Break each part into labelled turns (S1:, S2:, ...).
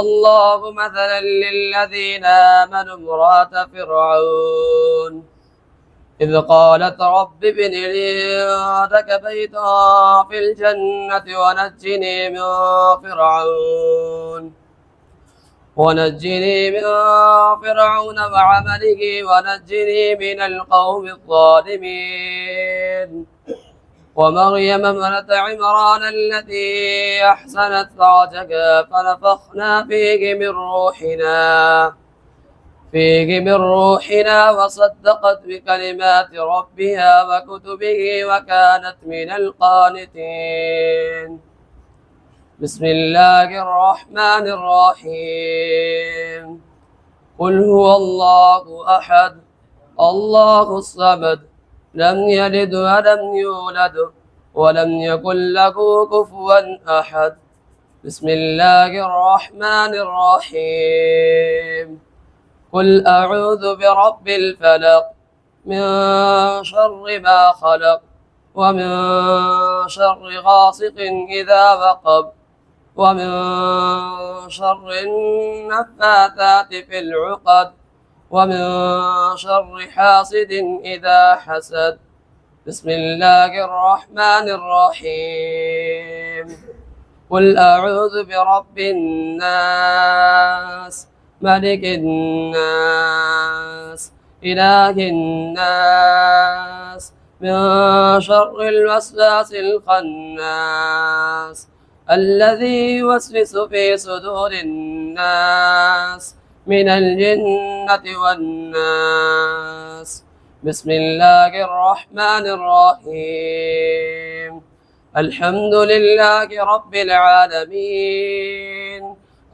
S1: الله مثلا للذين آمنوا امرأة فرعون إذ قالت رب ابن لي عندك بيتا في الجنة ونجني من فرعون وعمله ونجني من القوم الظالمين. ومريم ابنة عمران التي أحسنت فرجها فنفخنا فيه من روحنا وصدقت بكلمات ربها وكتبه وكانت من القانتين. بسم الله الرحمن الرحيم. قل هو الله أحد الله الصمد لم يلد ولم يولد ولم يكن له كفوا أحد. بسم الله الرحمن الرحيم. قل أعوذ برب الفلق من شر ما خلق ومن شر غاسق إذا وقب ومن شر النفاثات في العقد ومن شر حاسد إذا حسد. بسم الله الرحمن الرحيم. قل أعوذ برب الناس ملك الناس إله الناس من شر الوسواس الخناس الذي يوسوس في صدور الناس من الجنة والناس. بسم الله الرحمن الرحيم. الحمد لله رب العالمين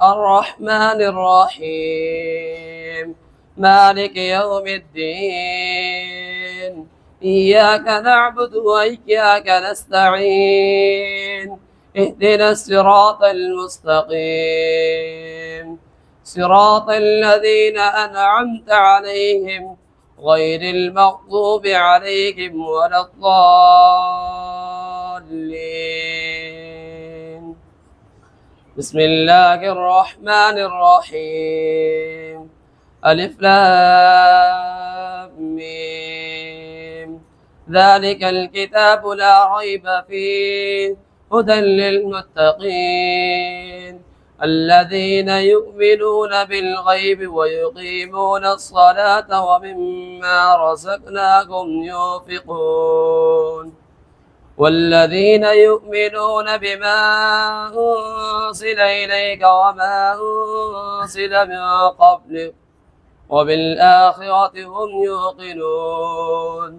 S1: الرحمن الرحيم مالك يوم الدين إياك نعبد وإياك نستعين اهدنا الصراط المستقيم صراط الذين أنعمت عليهم غير المغضوب عليهم ولا الضالين. بسم الله الرحمن الرحيم. ألف لام ميم. ذلك الكتاب لا ريب فيه هدى للمتقين الذين يؤمنون بالغيب ويقيمون الصلاة ومما رزقناهم ينفقون والذين يؤمنون بما أنزل إليك وما أنزل من قبلك وبالآخرة هم يوقنون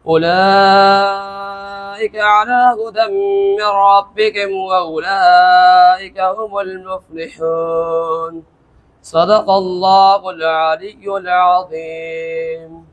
S1: أولئك على هدى من ربهم وأولئك هم المفلحون. صدق الله العلي العظيم.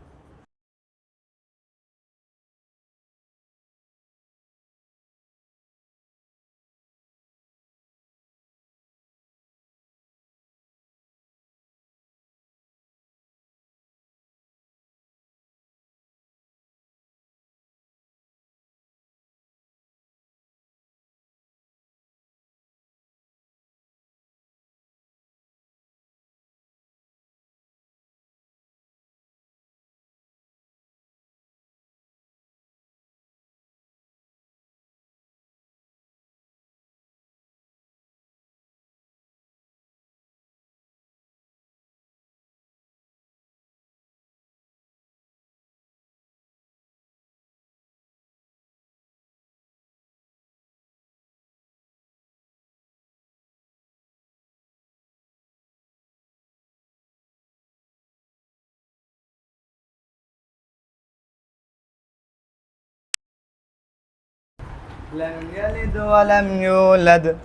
S2: لم يلد ولم يولد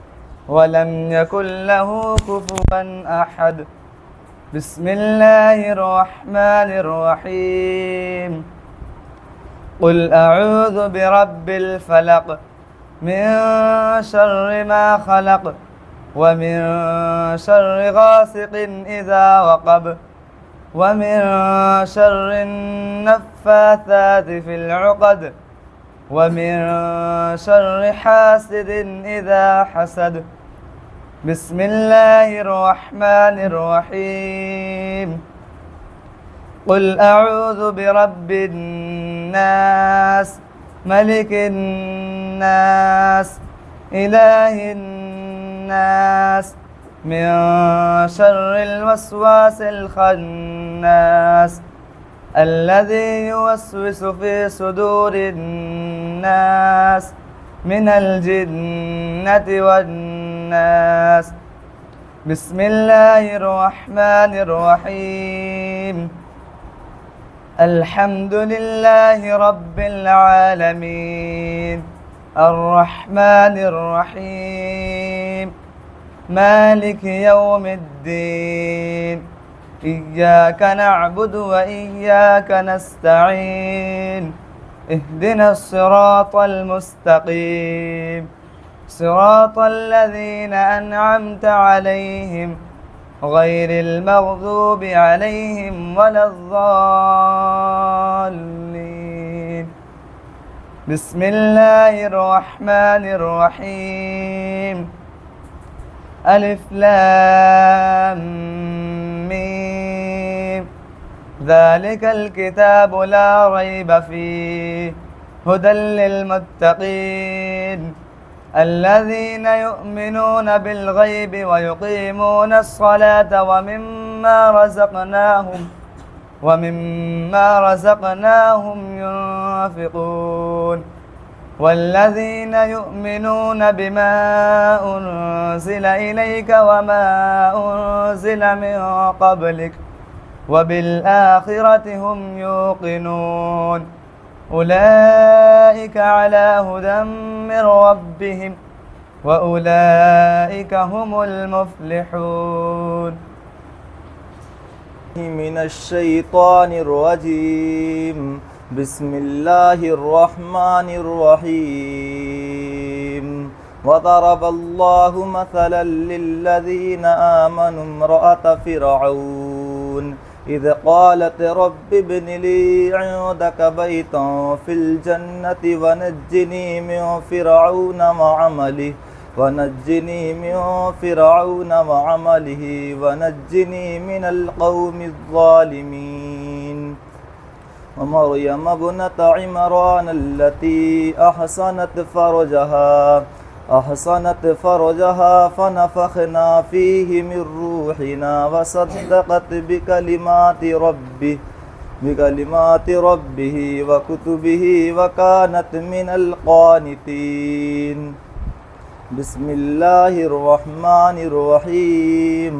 S2: ولم يكن له كفوا أحد. بسم الله الرحمن الرحيم. قل أعوذ برب الفلق من شر ما خلق ومن شر غاسق إذا وقب ومن شر النفاثات في العقد ومن شر حاسد إذا حسد. بسم الله الرحمن الرحيم. قل أعوذ برب الناس ملك الناس إله الناس من شر الوسواس الخناس الذي يوسوس في صدور الناس من الجنة والناس. بسم الله الرحمن الرحيم. الحمد لله رب العالمين الرحمن الرحيم مالك يوم الدين إياك نعبد وإياك نستعين اهدنا الصراط المستقيم صراط الذين أنعمت عليهم غير المغضوب عليهم ولا الضالين. بسم الله الرحمن الرحيم. ألف لام ميم ذلك الكتاب لا ريب فيه هدى للمتقين الذين يؤمنون بالغيب ويقيمون الصلاة ومما رزقناهم ينفقون والذين يؤمنون بما أنزل إليك وما أنزل من قبلك وبالآخرة هم يوقنون أولئك على هدى من ربهم وأولئك هم المفلحون.
S3: من الشيطان الرجيم. بسم الله الرحمن الرحيم. وضرب الله مثلا للذين آمنوا امرأة فرعون إذ قالت رب ابن لي عندك بيتا في الجنة ونجني من فرعون وعمله ونجني من القوم الظالمين. ومريم ابنة عمران التي أحصنت فرجها فنفخنا فيه من روحنا وصدقت بكلمات ربه وكتبه وكانت من القانتين. بسم الله الرحمن الرحيم.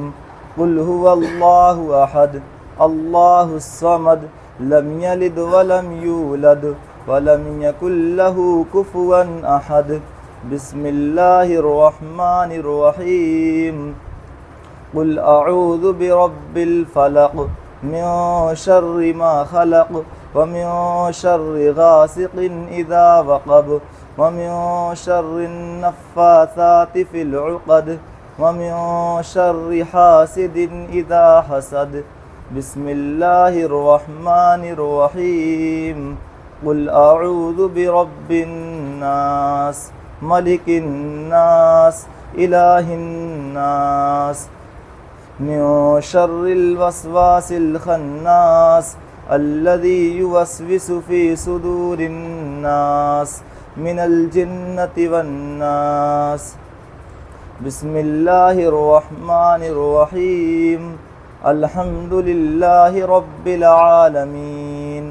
S3: قل هو الله أحد الله الصمد لم يلد ولم يولد ولم يكن له كفوا أحد. بسم الله الرحمن الرحيم. قل أعوذ برب الفلق من شر ما خلق ومن شر غاسق إذا وقب ومن شر النفاثات في العقد ومن شر حاسد إذا حسد. بسم الله الرحمن الرحيم. قل أعوذ برب الناس ملك الناس إله الناس من شر الوسواس الخناس الذي يوسوس في صدور الناس من الجنة والناس. بسم الله الرحمن الرحيم. الحمد لله رب العالمين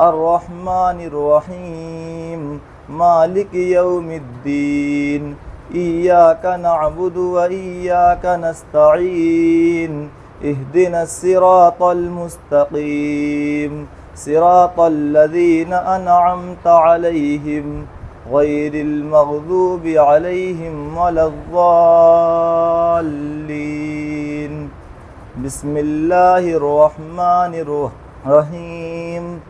S3: الرحمن الرحيم مالك يوم الدين إياك نعبد وإياك نستعين اهدنا الصراط المستقيم صراط الذين أنعمت عليهم غير المغضوب عليهم ولا الضالين. بسم الله الرحمن الرحيم.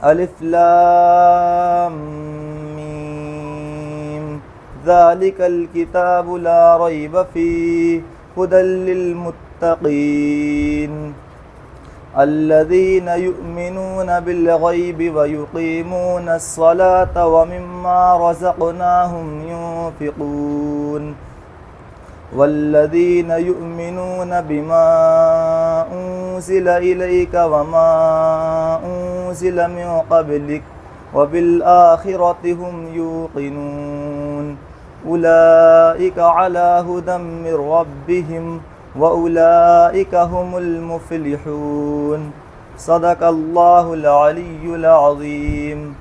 S3: ألف لام ميم. ذلك الكتاب لا ريب فيه هدى للمتقين الذين يؤمنون بالغيب ويقيمون الصلاة ومما رزقناهم ينفقون والذين يؤمنون بما أنزل إليك وما أنزل من قبلك وبالآخرة هم يوقنون أولئك على هدى من ربهم وأولئك هم المفلحون. صدق الله العلي العظيم.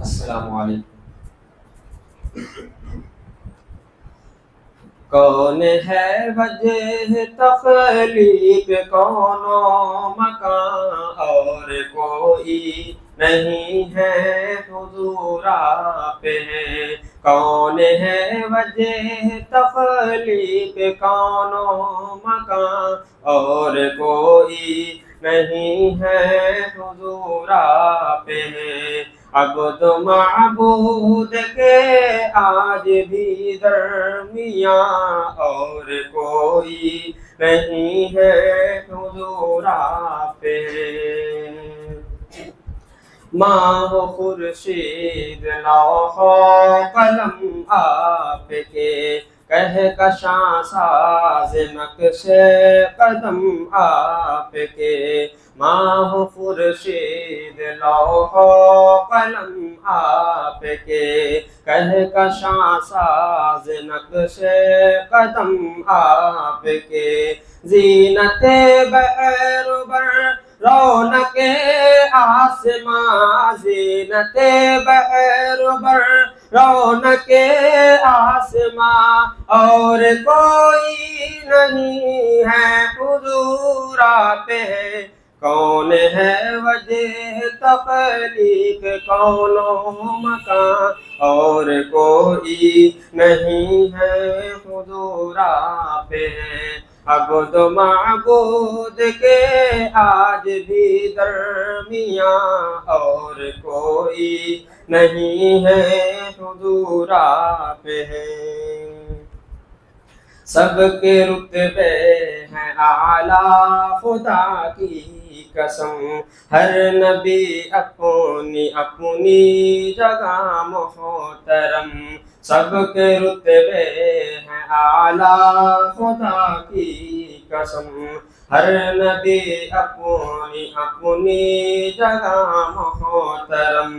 S4: السلام علیکم. کون ہے وجہ تخلیق کون و مکان اور کوئی نہیں ہے حضور آپ ہیں. کون ہے وجہ تخلیق کون و مکان اور کوئی نہیں ہے حضور آپ ہیں. عبد معبود کے آج بھی درمیان اور کوئی نہیں ہے حضور آپ ہیں. ماہ و خورشید لوح و قلم آپ کے کہکشاں ساز نقش قدم آپ کے. ماہ و خورشید لوح و قلم آپ کے کہکشاں ساز نقش قدم آپ کے. زینت بحر بر رونق آسمان زینت بحر بر رونق آسمان اور کوئی نہیں ہے حضور آپ ہیں. کون ہے وجہ تخلیق کون و مکان اور کوئی نہیں ہے حضور آپ ہیں. عبد معبود کے آج بھی درمیان اور کوئی نہیں ہے حضور آپ ہیں. سب کے رتبے ہیں اعلیٰ خدا کی قسم. ہر نبی اپنی اپنی جگہ محترم. سب کے رتبے ہیں اعلیٰ خدا کی قسم. ہر نبی اپنی اپنی جگہ محترم.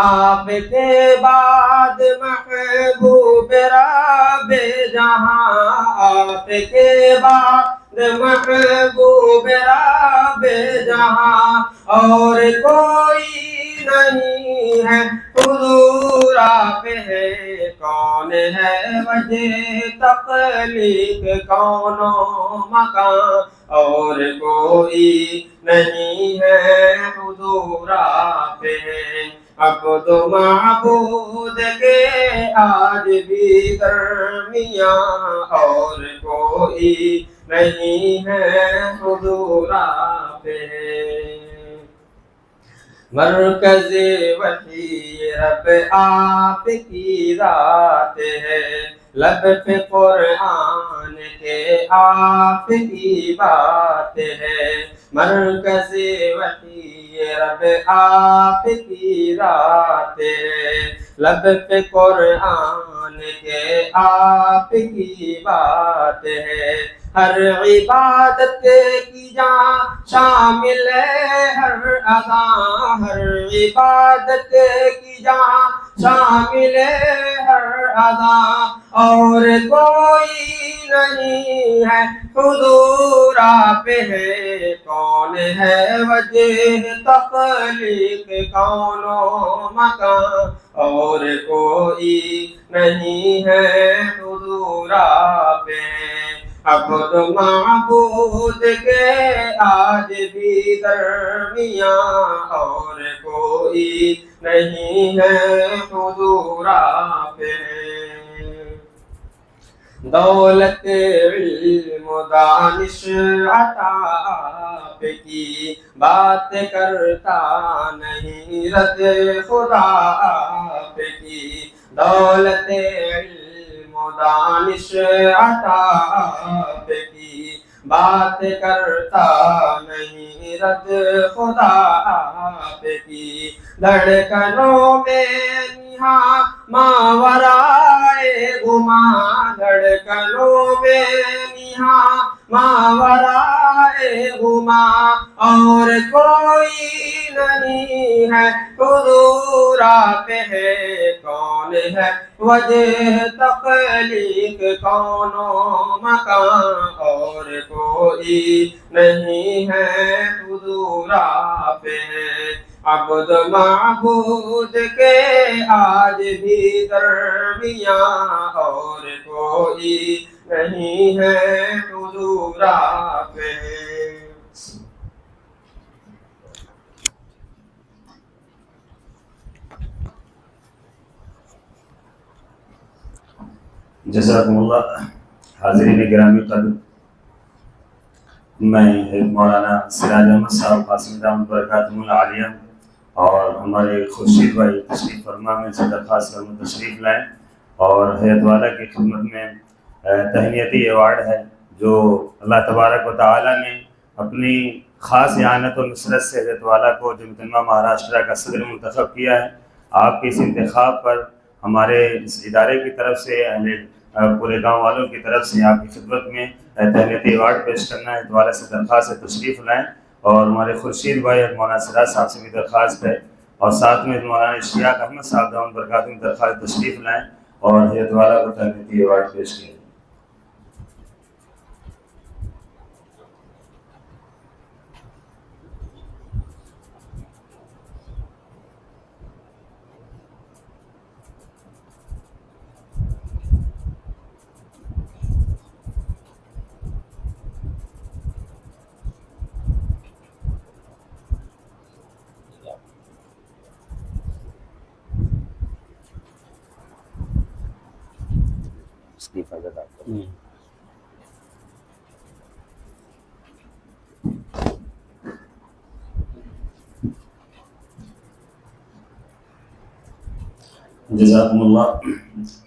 S4: آپ کے بعد محبوب رب جہاں آپ کے بعد محبوب رب جہاں اور کوئی نہیں ہے حضور آپ ہیں. کون ہے وجہ تخلیق کون و مکان اور کوئی نہیں ہے حضور آپ ہیں. عبد معبود کے آج بھی درمیان اور کوئی نہیں ہے حضور آپ ہیں. مرکز وحی رب آپ کی ذات ہے. لب پہ قرآن کے آپ کی بات ہے. مرکز وحی رب آپ کی ذات ہے. لب پہ قرآن کے آپ کی بات ہے. ہر عبادت کی جان شامل ہے ہر ادا. ہر عبادت کی جان شامل ہے ہر ادا اور کوئی نہیں ہے حضور آپ ہیں. کون ہے وجہ تخلیق کون و مکان اور کوئی نہیں ہے حضور آپ ہیں. عبد معبود کے آج بھی درمیان اور کوئی نہیں ہے حضور آپ ہیں دولت علم و دانش عطا آپ کی بات کرتا نہیں رد خدا آپ کی دولت علم و دانش عطا آپ کی بات کرتا نہیں رد خدا آپ کی دھڑکنوں میں نہاں ماورائے گما دھڑکنوں میں نہاں ماورائے گما اور کوئی نہیں ہے حضور آپ ہے کون ہے وجہ تخلیق کون و مکان اور کوئی نہیں ہے حضور آپ ہے عبد معبود کے آج بھی درمیان اور کوئی نہیں ہے حضور آپ ہیں
S5: جزاکم اللہ حاضرین گرامی قدر میں مولانا سراج احمد صاحب قاسم دامت برکاتہم العالیہ اور ہمارے خورشید بھائی تشریف فرما میں سے درخواست کروں تشریف لائیں اور حیات والا کی خدمت میں تہنیتی ایوارڈ ہے جو اللہ تبارک و تعالی نے اپنی خاص اعانت و نصرت سے حیات والا کو جو متنوع مہاراشٹرا کا صدر منتخب کیا ہے آپ کے اس انتخاب پر ہمارے اس ادارے کی طرف سے پورے گاؤں والوں کی طرف سے آپ کی خدمت میں تہنیتی ایوارڈ پیش کرنا ہے دوبارہ سے درخواست ہے تشریف لائیں اور ہمارے خورشید بھائی اور مولانا سراج صاحب سے بھی درخواست ہے اور ساتھ میں مولانا اشتیاق احمد صاحب دامت برکاتہم درخواست تشریف لائیں اور حیات والا کو تہنیتی ایوارڈ پیش کیا اس کی حفاظت آپ کریں جزاکم اللہ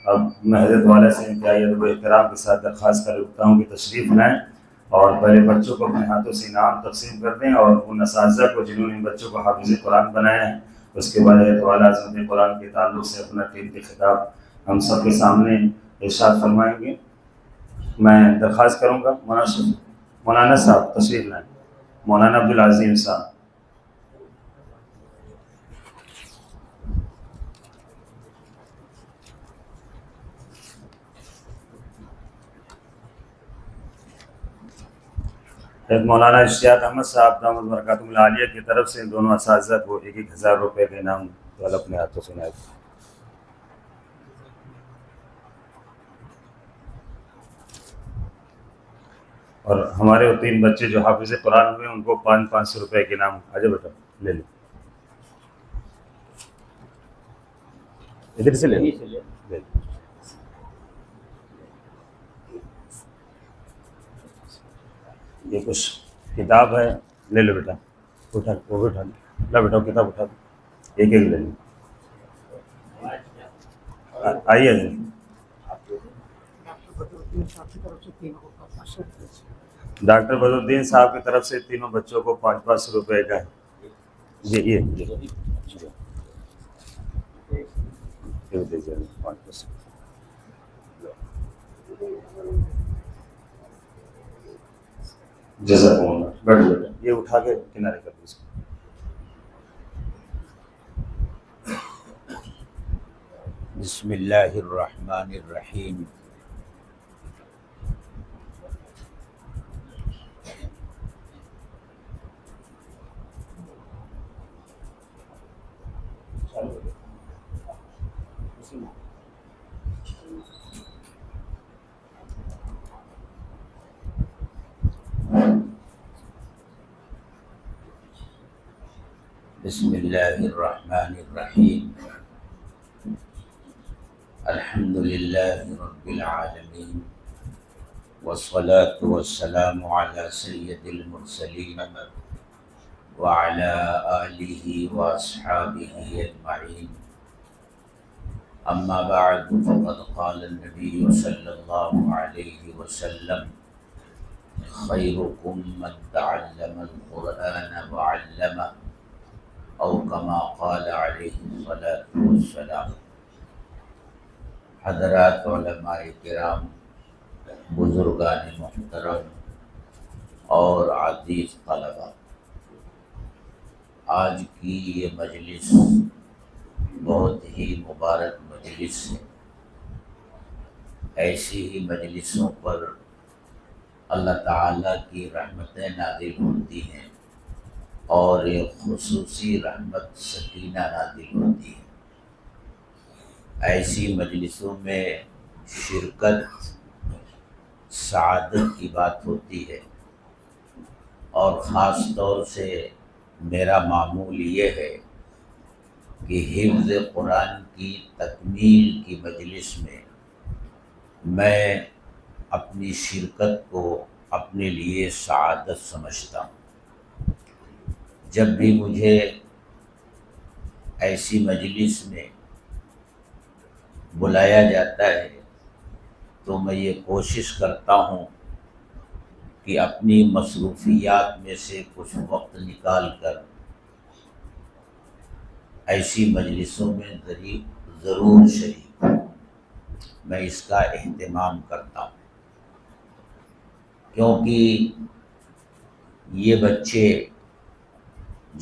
S5: اب میں حضرت والا سے انتہائی ادب و احترام کے ساتھ درخواست کرتا ہوں کہ تشریف لائیں اور پہلے بچوں کو اپنے ہاتھوں سے انعام تقسیم کر دیں اور ان اساتذہ کو جنہوں نے ان بچوں کو حافظ قرآن بنایا ہے اس کے بعد حضرت والا عظمت قرآن کے تعلق سے اپنا قیمتی خطاب ہم سب کے سامنے ارشاد فرمائیں گے میں درخواست کروں گا مولانا صاحب تشریف لائیں مولانا عبدالعظیم صاحب مولانا اشتیاق احمد صاحب دامت برکاتہم العالیہ کی طرف سے دونوں اساتذہ کو 1,000 روپے کے انعام اپنے ہاتھوں سے عنایت اور ہمارے وہ 3 بچے جو حافظ قرآن ہوئے ان کو 500 روپے کے انعام آجا بیٹا لے لیں ادھر سے لے لیں یہ کچھ کتاب ہے لے لو بیٹا اٹھا وہ بھی اٹھا لا بیٹا وہ کتاب اٹھا دو ایک لے لیں آئیے ڈاکٹر بدرالدین صاحب کی طرف سے تینوں بچوں کو 500 روپے کا ہے یہ دیجیے 5%. جزاک اللہ بیٹھ بیٹھے یہ اٹھا کے کنارے کر دو اس کو.
S6: بسم اللہ الرحمن الرحیم. بسم اللہ الرحمن الرحیم الحمد للہ رب العالمین والصلاة والسلام علی سید المرسلین وعلی آلہ واصحابہ اجمعین اما بعد فقد قال النبی صلی اللہ علیہ وسلم خیرکم من تعلم القرآن وعلمہ او کما قال علیہ الصلاة والسلام۔ حضرات علماء کرام، بزرگان محترم اور عزیز طلبہ، آج کی یہ مجلس بہت ہی مبارک مجلس ہے۔ ایسی ہی مجلسوں پر اللہ تعالیٰ کی رحمتیں نازل ہوتی ہیں اور ایک خصوصی رحمت سکینہ نازل ہوتی ہے۔ ایسی مجلسوں میں شرکت سعادت کی بات ہوتی ہے، اور خاص طور سے میرا معمول یہ ہے کہ حفظ قرآن کی تکمیل کی مجلس میں اپنی شرکت کو اپنے لیے سعادت سمجھتا ہوں۔ جب بھی مجھے ایسی مجلس میں بلایا جاتا ہے تو میں یہ کوشش کرتا ہوں کہ اپنی مصروفیات میں سے کچھ وقت نکال کر ایسی مجلسوں میں ضرور شریک ہوں۔ میں اس کا اہتمام کرتا ہوں، کیونکہ یہ بچے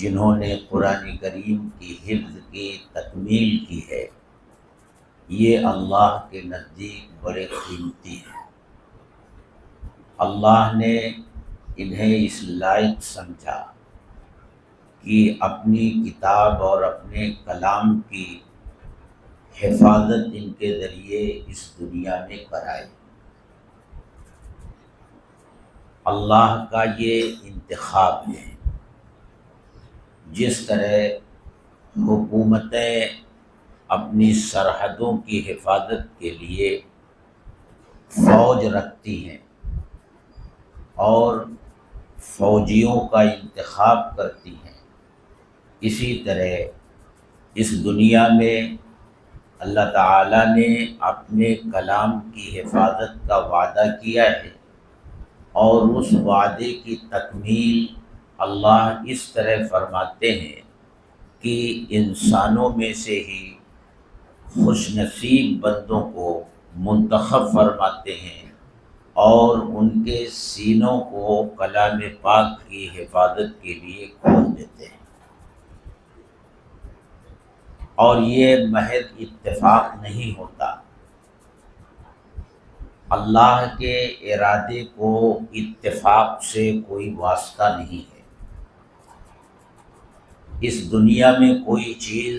S6: جنہوں نے قرآن کریم کی حفظ کی تکمیل کی ہے، یہ اللہ کے نزدیک بڑے قیمتی ہیں۔ اللہ نے انہیں اس لائق سمجھا کہ اپنی کتاب اور اپنے کلام کی حفاظت ان کے ذریعے اس دنیا میں کرائے۔ اللہ کا یہ انتخاب ہے۔ جس طرح حکومتیں اپنی سرحدوں کی حفاظت کے لیے فوج رکھتی ہیں اور فوجیوں کا انتخاب کرتی ہیں، اسی طرح اس دنیا میں اللہ تعالیٰ نے اپنے کلام کی حفاظت کا وعدہ کیا ہے، اور اس وعدے کی تکمیل اللہ اس طرح فرماتے ہیں کہ انسانوں میں سے ہی خوش نصیب بندوں کو منتخب فرماتے ہیں اور ان کے سینوں کو کلام پاک کی حفاظت کے لیے کھول دیتے ہیں۔ اور یہ محض اتفاق نہیں ہوتا، اللہ کے ارادے کو اتفاق سے کوئی واسطہ نہیں ہے۔ اس دنیا میں کوئی چیز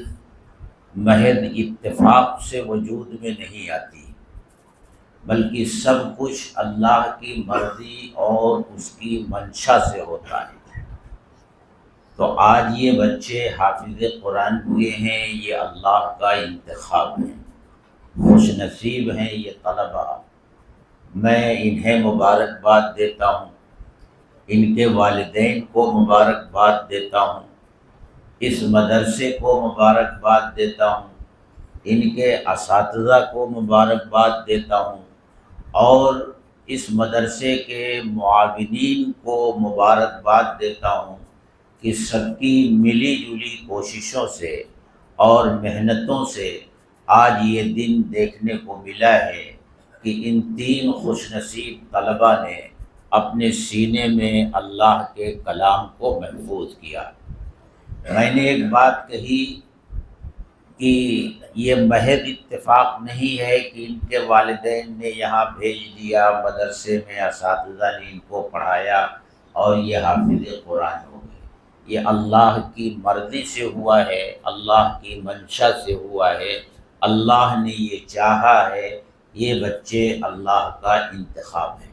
S6: محض اتفاق سے وجود میں نہیں آتی، بلکہ سب کچھ اللہ کی مرضی اور اس کی منشا سے ہوتا ہے۔ تو آج یہ بچے حافظ قرآن ہوئے ہیں، یہ اللہ کا انتخاب ہے، خوش نصیب ہیں یہ طلبہ۔ میں انہیں مبارکباد دیتا ہوں، ان کے والدین کو مبارکباد دیتا ہوں، اس مدرسے کو مبارکباد دیتا ہوں، ان کے اساتذہ کو مبارکباد دیتا ہوں، اور اس مدرسے کے معاونین کو مبارکباد دیتا ہوں کہ سب کی ملی جلی کوششوں سے اور محنتوں سے آج یہ دن دیکھنے کو ملا ہے کہ ان تین خوش نصیب طلبہ نے اپنے سینے میں اللہ کے کلام کو محفوظ کیا۔ میں نے ایک بات کہی کہ یہ محض اتفاق نہیں ہے کہ ان کے والدین نے یہاں بھیج دیا، مدرسے میں اساتذہ نے ان کو پڑھایا اور یہ حافظ قرآن ہو گئے۔ یہ اللہ کی مرضی سے ہوا ہے، اللہ کی منشا سے ہوا ہے، اللہ نے یہ چاہا ہے، یہ بچے اللہ کا انتخاب ہے۔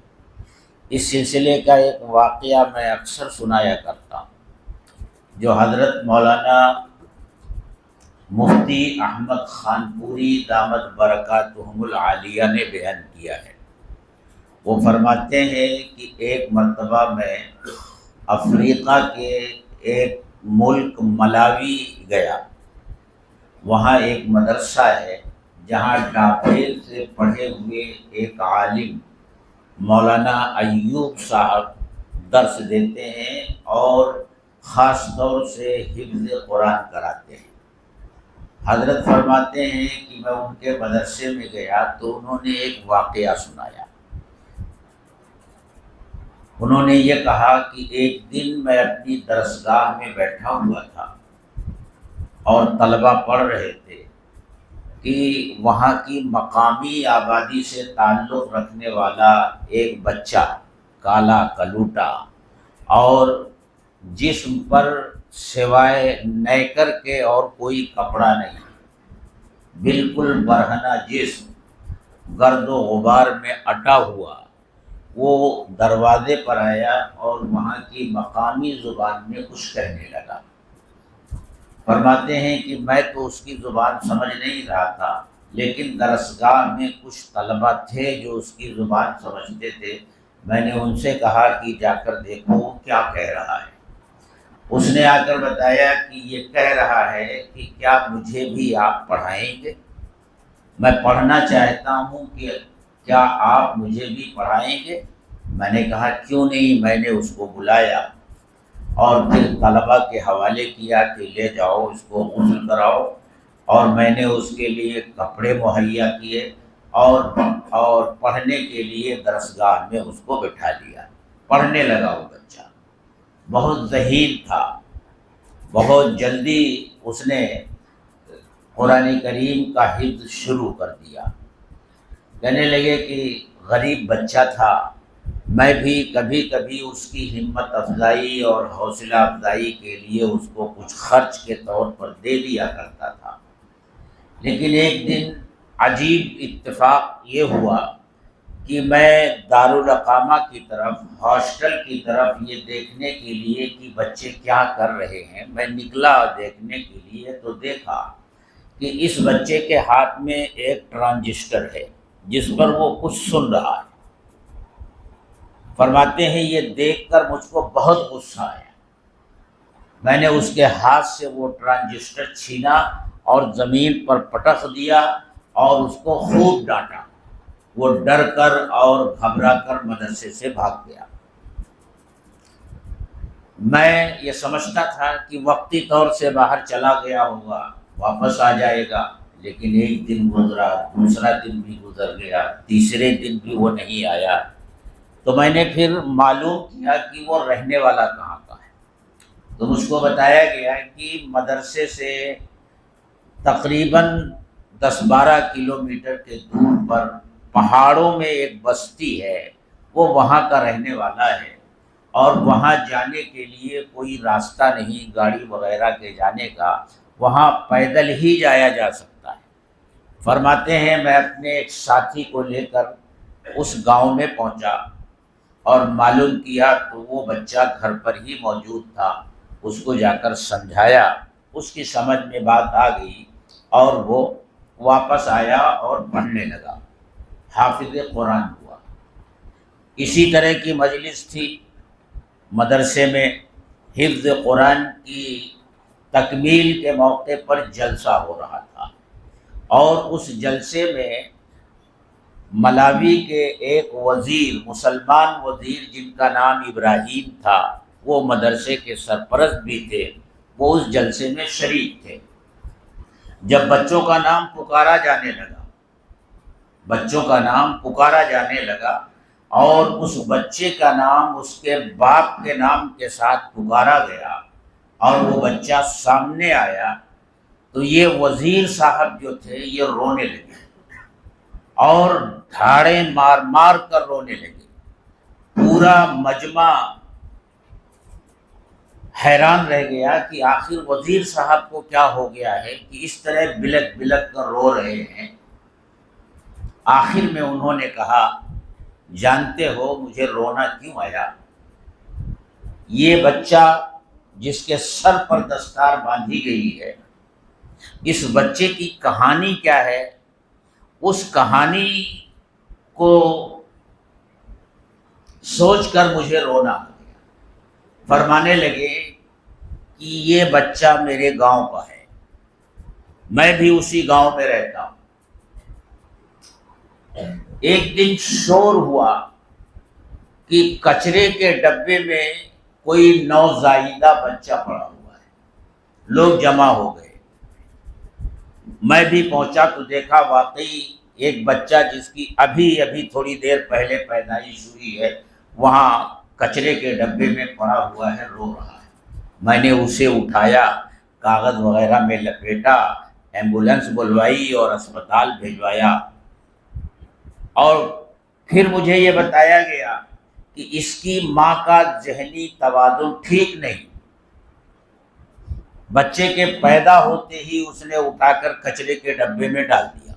S6: اس سلسلے کا ایک واقعہ میں اکثر سنایا کرتا ہوں۔ جو حضرت مولانا مفتی احمد خان پوری دامت برکاتہم العالیہ نے بیان کیا ہے۔ وہ فرماتے ہیں کہ ایک مرتبہ میں افریقہ کے ایک ملک ملاوی گیا۔ وہاں ایک مدرسہ ہے جہاں ڈاپیل سے پڑھے ہوئے ایک عالم مولانا ایوب صاحب درس دیتے ہیں اور خاص طور سے حفظ قرآن کراتے ہیں۔ حضرت فرماتے ہیں کہ میں ان کے مدرسے میں گیا تو انہوں نے ایک واقعہ سنایا۔ انہوں نے یہ کہا کہ ایک دن میں اپنی درسگاہ میں بیٹھا ہوا تھا اور طلبہ پڑھ رہے تھے کہ وہاں کی مقامی آبادی سے تعلق رکھنے والا ایک بچہ کالا کلوٹا اور جسم پر سوائے نیکر کے اور کوئی کپڑا نہیں، بالکل برہنہ جسم گرد و غبار میں اٹا ہوا، وہ دروازے پر آیا اور وہاں کی مقامی زبان میں کچھ کہنے لگا۔ فرماتے ہیں کہ میں تو اس کی زبان سمجھ نہیں رہا تھا، لیکن درسگاہ میں کچھ طلبہ تھے جو اس کی زبان سمجھتے تھے۔ میں نے ان سے کہا کہ جا کر دیکھو کیا کہہ رہا ہے۔ اس نے آ کر بتایا کہ یہ کہہ رہا ہے کہ کیا مجھے بھی آپ پڑھائیں گے؟ میں پڑھنا چاہتا ہوں کہ کیا آپ مجھے بھی پڑھائیں گے؟ میں نے کہا کیوں نہیں۔ میں نے اس کو بلایا اور پھر طلبہ کے حوالے کیا کہ لے جاؤ اس کو غسل کراؤ، اور میں نے اس کے لیے کپڑے مہیا کیے اور پڑھنے کے لیے درسگاہ میں اس کو بٹھا لیا۔ پڑھنے لگا وہ بچہ، بہت ذہین تھا، بہت جلدی اس نے قرآن کریم کا حفظ شروع کر دیا۔ کہنے لگے کہ غریب بچہ تھا، میں بھی کبھی کبھی اس کی ہمت افزائی اور حوصلہ افزائی کے لیے اس کو کچھ خرچ کے طور پر دے دیا کرتا تھا۔ لیکن ایک دن عجیب اتفاق یہ ہوا کہ میں دارالاقامہ کی طرف، ہاسٹل کی طرف یہ دیکھنے کے لیے کہ بچے کیا کر رہے ہیں، میں نکلا دیکھنے کے لیے تو دیکھا کہ اس بچے کے ہاتھ میں ایک ٹرانجسٹر ہے جس پر وہ کچھ سن رہا ہے۔ فرماتے ہیں یہ دیکھ کر مجھ کو بہت غصہ آیا۔ میں نے اس کے ہاتھ سے وہ ٹرانجسٹر چھینا اور زمین پر پٹخ دیا اور اس کو خوب ڈانٹا۔ وہ ڈر کر اور گھبرا کر مدرسے سے بھاگ گیا۔ میں یہ سمجھتا تھا کہ وقتی طور سے باہر چلا گیا ہوگا، واپس آ جائے گا، لیکن ایک دن گزرا، دوسرا دن بھی گزر گیا، تیسرے دن بھی وہ نہیں آیا۔ تو میں نے پھر معلوم کیا کہ وہ رہنے والا کہاں کا ہے۔ تو مجھ کو بتایا گیا کہ مدرسے سے تقریباً 10-12 کلومیٹر کے دور پر پہاڑوں میں ایک بستی ہے، وہ وہاں کا رہنے والا ہے، اور وہاں جانے کے لیے کوئی راستہ نہیں گاڑی وغیرہ کے جانے کا، وہاں پیدل ہی جایا جا سکتا ہے۔ فرماتے ہیں میں اپنے ایک ساتھی کو لے کر اس گاؤں میں پہنچا اور معلوم کیا تو وہ بچہ گھر پر ہی موجود تھا۔ اس کو جا کر سمجھایا، اس کی سمجھ میں بات آ گئی اور وہ واپس آیا اور پڑھنے لگا، حافظ قرآن ہوا۔ اسی طرح کی مجلس تھی مدرسے میں، حفظ قرآن کی تکمیل کے موقع پر جلسہ ہو رہا تھا، اور اس جلسے میں ملاوی کے ایک وزیر، مسلمان وزیر جن کا نام ابراہیم تھا، وہ مدرسے کے سرپرست بھی تھے، وہ اس جلسے میں شریک تھے۔ جب بچوں کا نام پکارا جانے لگا، بچوں کا نام پکارا جانے لگا اور اس بچے کا نام اس کے باپ کے نام کے ساتھ پکارا گیا اور وہ بچہ سامنے آیا، تو یہ وزیر صاحب جو تھے یہ رونے لگے اور دھاڑیں مار مار کر رونے لگے۔ پورا مجمع حیران رہ گیا کہ آخر وزیر صاحب کو کیا ہو گیا ہے کہ اس طرح بلک بلک کر رو رہے ہیں۔ آخر میں انہوں نے کہا جانتے ہو مجھے رونا کیوں آیا؟ یہ بچہ جس کے سر پر دستار باندھی گئی ہے، اس بچے کی کہانی کیا ہے، اس کہانی کو سوچ کر مجھے رونا آ گیا۔ فرمانے لگے کہ یہ بچہ میرے گاؤں کا ہے، میں بھی اسی گاؤں میں رہتا ہوں۔ ایک دن شور ہوا کہ کچرے کے ڈبے میں کوئی نوزائیدہ بچہ پڑا ہوا ہے، لوگ جمع ہو گئے۔ میں بھی پہنچا تو دیکھا واقعی ایک بچہ جس کی ابھی تھوڑی دیر پہلے پیدائش ہوئی ہے وہاں کچرے کے ڈبے میں پڑا ہوا ہے، رو رہا ہے۔ میں نے اسے اٹھایا، کاغذ وغیرہ میں لپیٹا، ایمبولینس بلوائی اور اسپتال بھیجوایا، اور پھر مجھے یہ بتایا گیا کہ اس کی ماں کا ذہنی توازن ٹھیک نہیں، بچے کے پیدا ہوتے ہی اس نے اٹھا کر کچرے کے ڈبے میں ڈال دیا۔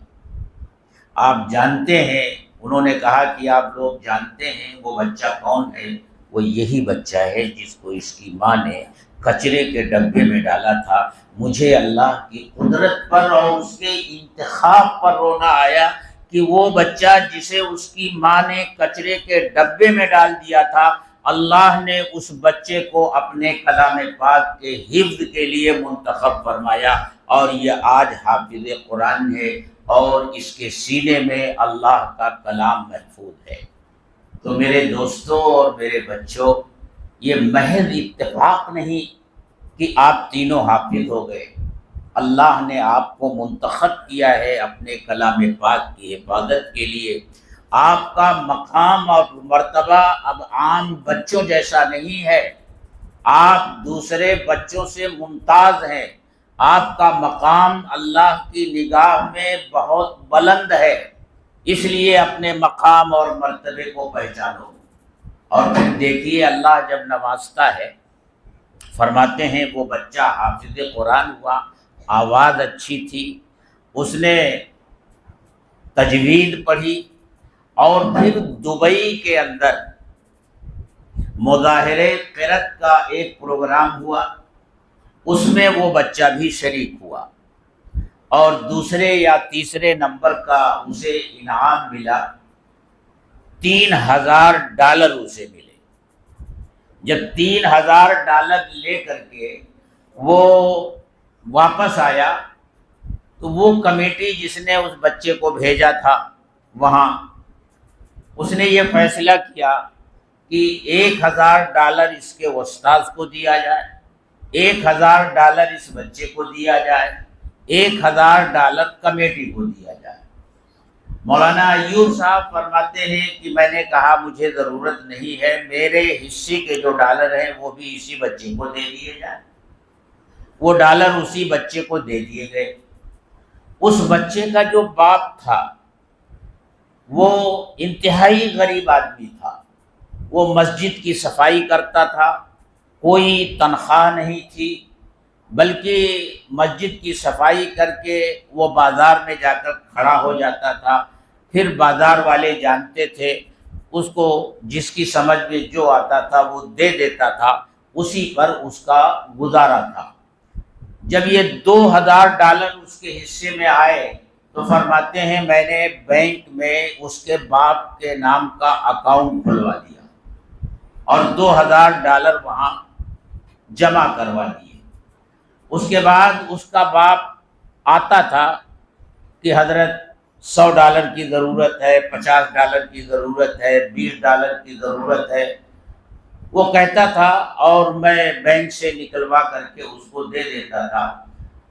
S6: آپ جانتے ہیں، انہوں نے کہا کہ آپ لوگ جانتے ہیں وہ بچہ کون ہے؟ وہ یہی بچہ ہے جس کو اس کی ماں نے کچرے کے ڈبے میں ڈالا تھا۔ مجھے اللہ کی قدرت پر اور اس کے انتخاب پر رونا آیا کہ وہ بچہ جسے اس کی ماں نے کچرے کے ڈبے میں ڈال دیا تھا، اللہ نے اس بچے کو اپنے کلام پاک کے حفظ کے لیے منتخب فرمایا، اور یہ آج حافظ قرآن ہے اور اس کے سینے میں اللہ کا کلام محفوظ ہے۔ تو میرے دوستوں اور میرے بچوں، یہ محض اتفاق نہیں کہ آپ تینوں حافظ ہو گئے، اللہ نے آپ کو منتخب کیا ہے اپنے کلام پاک کی حفاظت کے لیے۔ آپ کا مقام اور مرتبہ اب عام بچوں جیسا نہیں ہے، آپ دوسرے بچوں سے ممتاز ہیں، آپ کا مقام اللہ کی نگاہ میں بہت بلند ہے، اس لیے اپنے مقام اور مرتبے کو پہچانو۔ اور پھر دیکھیے اللہ جب نوازتا ہے، فرماتے ہیں وہ بچہ حافظ قرآن ہوا، آواز اچھی تھی، اس نے تجوید پڑھی، اور پھر دبئی کے اندر مظاہرے قرأت کا ایک پروگرام ہوا، اس میں وہ بچہ بھی شریک ہوا، اور دوسرے یا تیسرے نمبر کا اسے انعام ملا، $3000 اسے ملے۔ جب $3000 لے کر کے وہ واپس آیا تو وہ کمیٹی جس نے اس بچے کو بھیجا تھا وہاں، اس نے یہ فیصلہ کیا کہ $1000 اس کے استاذ کو دیا جائے، $1000 اس بچے کو دیا جائے، $1000 کمیٹی کو دیا جائے۔ مولانا ایوب صاحب فرماتے ہیں کہ میں نے کہا مجھے ضرورت نہیں ہے، میرے حصے کے جو ڈالر ہیں وہ بھی اسی بچے کو دے دیے جائیں۔ وہ ڈالر اسی بچے کو دے دیے گئے۔ اس بچے کا جو باپ تھا وہ انتہائی غریب آدمی تھا، وہ مسجد کی صفائی کرتا تھا، کوئی تنخواہ نہیں تھی، بلکہ مسجد کی صفائی کر کے وہ بازار میں جا کر کھڑا ہو جاتا تھا، پھر بازار والے جانتے تھے، اس کو جس کی سمجھ میں جو آتا تھا وہ دے دیتا تھا، اسی پر اس کا گزارا تھا۔ جب یہ $2000 اس کے حصے میں آئے تو فرماتے ہیں میں نے بینک میں اس کے باپ کے نام کا اکاؤنٹ کھلوا دیا اور $2000 وہاں جمع کروا دیے۔ اس کے بعد اس کا باپ آتا تھا کہ حضرت $100 کی ضرورت ہے، $50 کی ضرورت ہے، $20 کی ضرورت ہے، وہ کہتا تھا اور میں بینک سے نکلوا کر کے اس کو دے دیتا تھا،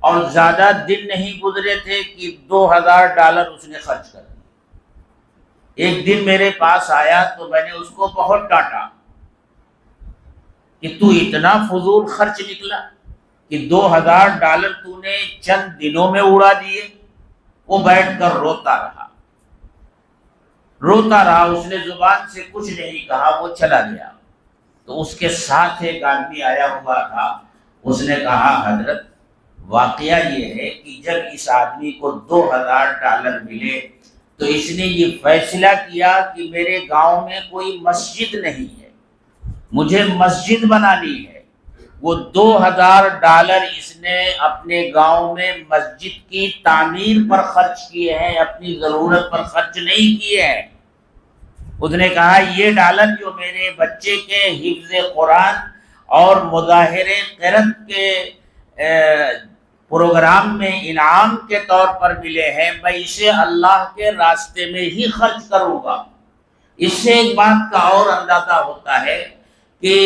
S6: اور زیادہ دن نہیں گزرے تھے کہ $2000 اس نے خرچ کر دیے۔ ایک دن میرے پاس آیا تو میں نے اس کو بہت ڈانٹا کہ تو اتنا فضول خرچ نکلا کہ $2000 تو نے چند دنوں میں اڑا دیے۔ وہ بیٹھ کر روتا رہا، اس نے زبان سے کچھ نہیں کہا، وہ چلا گیا۔ تو اس کے ساتھ ایک آدمی آیا ہوا تھا، اس نے کہا حضرت واقعہ یہ ہے کہ جب اس آدمی کو $2000 ملے تو اس نے یہ فیصلہ کیا کہ میرے گاؤں میں کوئی مسجد نہیں ہے، مجھے مسجد بنانی ہے۔ وہ $2000 اس نے اپنے گاؤں میں مسجد کی تعمیر پر خرچ کیے ہیں، اپنی ضرورت پر خرچ نہیں کیے ہیں۔ اس نے کہا یہ ڈالر جو میرے بچے کے حفظ قرآن اور مظاہرے قرأت کے پروگرام میں انعام کے طور پر ملے ہیں، میں اسے اللہ کے راستے میں ہی خرچ کروں گا۔ اس سے ایک بات کا اور اندازہ ہوتا ہے کہ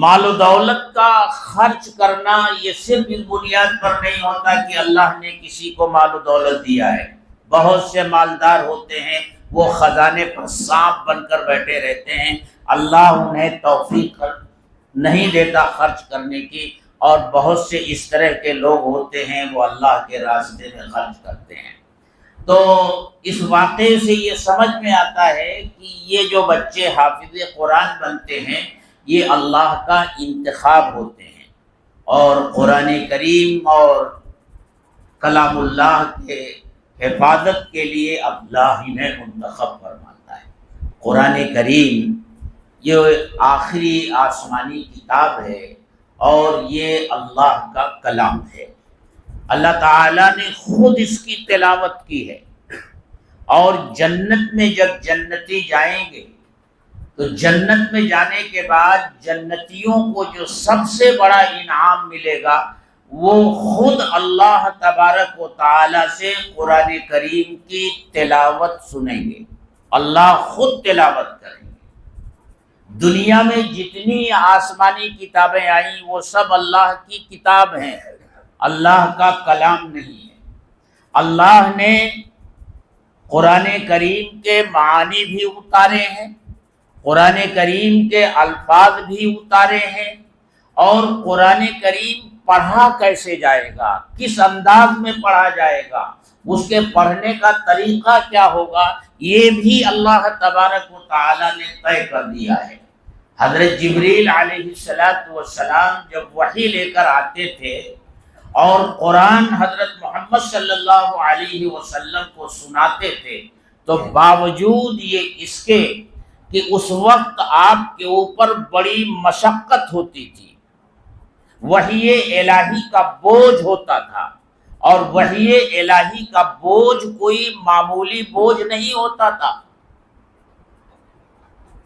S6: مال و دولت کا خرچ کرنا یہ صرف اس بنیاد پر نہیں ہوتا کہ اللہ نے کسی کو مال و دولت دیا ہے۔ بہت سے مالدار ہوتے ہیں، وہ خزانے پر سانپ بن کر بیٹھے رہتے ہیں، اللہ انہیں توفیق نہیں دیتا خرچ کرنے کی، اور بہت سے اس طرح کے لوگ ہوتے ہیں وہ اللہ کے راستے میں خرچ کرتے ہیں۔ تو اس واقعے سے یہ سمجھ میں آتا ہے کہ یہ جو بچے حافظ قرآن بنتے ہیں یہ اللہ کا انتخاب ہوتے ہیں، اور قرآن کریم اور کلام اللہ کے حفاظت کے لیے اللہ انہیں منتخب فرماتا ہے۔ قرآن کریم یہ آخری آسمانی کتاب ہے اور یہ اللہ کا کلام ہے۔ اللہ تعالیٰ نے خود اس کی تلاوت کی ہے، اور جنت میں جب جنتی جائیں گے تو جنت میں جانے کے بعد جنتیوں کو جو سب سے بڑا انعام ملے گا وہ خود اللہ تبارک و تعالی سے قرآن کریم کی تلاوت سنیں گے، اللہ خود تلاوت کریں گے۔ دنیا میں جتنی آسمانی کتابیں آئیں وہ سب اللہ کی کتاب ہیں، اللہ کا کلام نہیں ہے۔ اللہ نے قرآن کریم کے معانی بھی اتارے ہیں، قرآن کریم کے الفاظ بھی اتارے ہیں، اور قرآن کریم پڑھا کیسے جائے گا، کس انداز میں پڑھا جائے گا، اس کے پڑھنے کا طریقہ کیا ہوگا، یہ بھی اللہ تبارک و تعالی نے طے کر دیا ہے۔ حضرت جبریل علیہ السلام جب وحی لے کر آتے تھے اور قرآن حضرت محمد صلی اللہ علیہ وسلم کو سناتے تھے تو باوجود یہ اس کے کہ اس وقت آپ کے اوپر بڑی مشقت ہوتی تھی، وحی الہی کا بوجھ ہوتا تھا، اور وحی الہی کا بوجھ کوئی معمولی بوجھ نہیں ہوتا تھا۔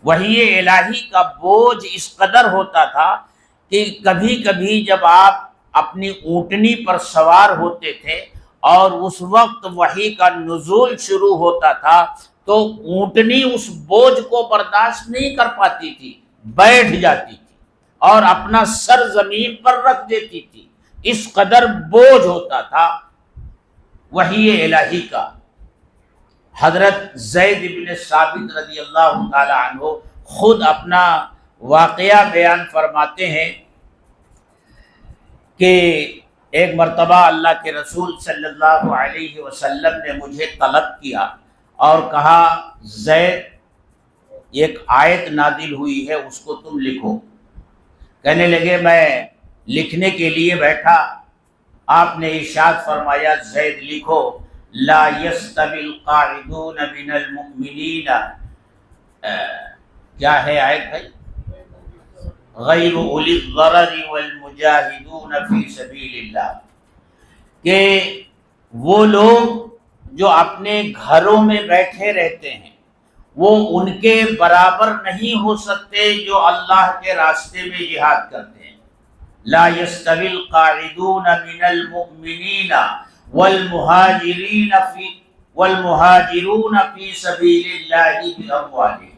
S6: وحی الہی کا بوجھ اس قدر ہوتا تھا کہ کبھی کبھی جب آپ اپنی اونٹنی پر سوار ہوتے تھے اور اس وقت وحی کا نزول شروع ہوتا تھا تو اونٹنی اس بوجھ کو برداشت نہیں کر پاتی تھی، بیٹھ جاتی تھی اور اپنا سر زمین پر رکھ دیتی تھی، اس قدر بوجھ ہوتا تھا وحی الہی کا۔ حضرت زید بن ثابت رضی اللہ تعالی عنہ خود اپنا واقعہ بیان فرماتے ہیں کہ ایک مرتبہ اللہ کے رسول صلی اللہ علیہ وسلم نے مجھے طلب کیا اور کہا زید ایک آیت نازل ہوئی ہے اس کو تم لکھو۔ کہنے لگے میں لکھنے کے لیے بیٹھا، آپ نے ارشاد فرمایا زید لکھو لا يستوي القاعدون من المؤمنین، کیا ہے آیت بھائی؟ غیر اولی الضرر والمجاہدون فی سبیل اللہ، کہ وہ لوگ جو اپنے گھروں میں بیٹھے رہتے ہیں وہ ان کے برابر نہیں ہو سکتے جو اللہ کے راستے میں جہاد کرتے ہیں۔ لا يستوي القاعدون من المؤمنین والمہاجرون فی سبیل اللہ باموالہم۔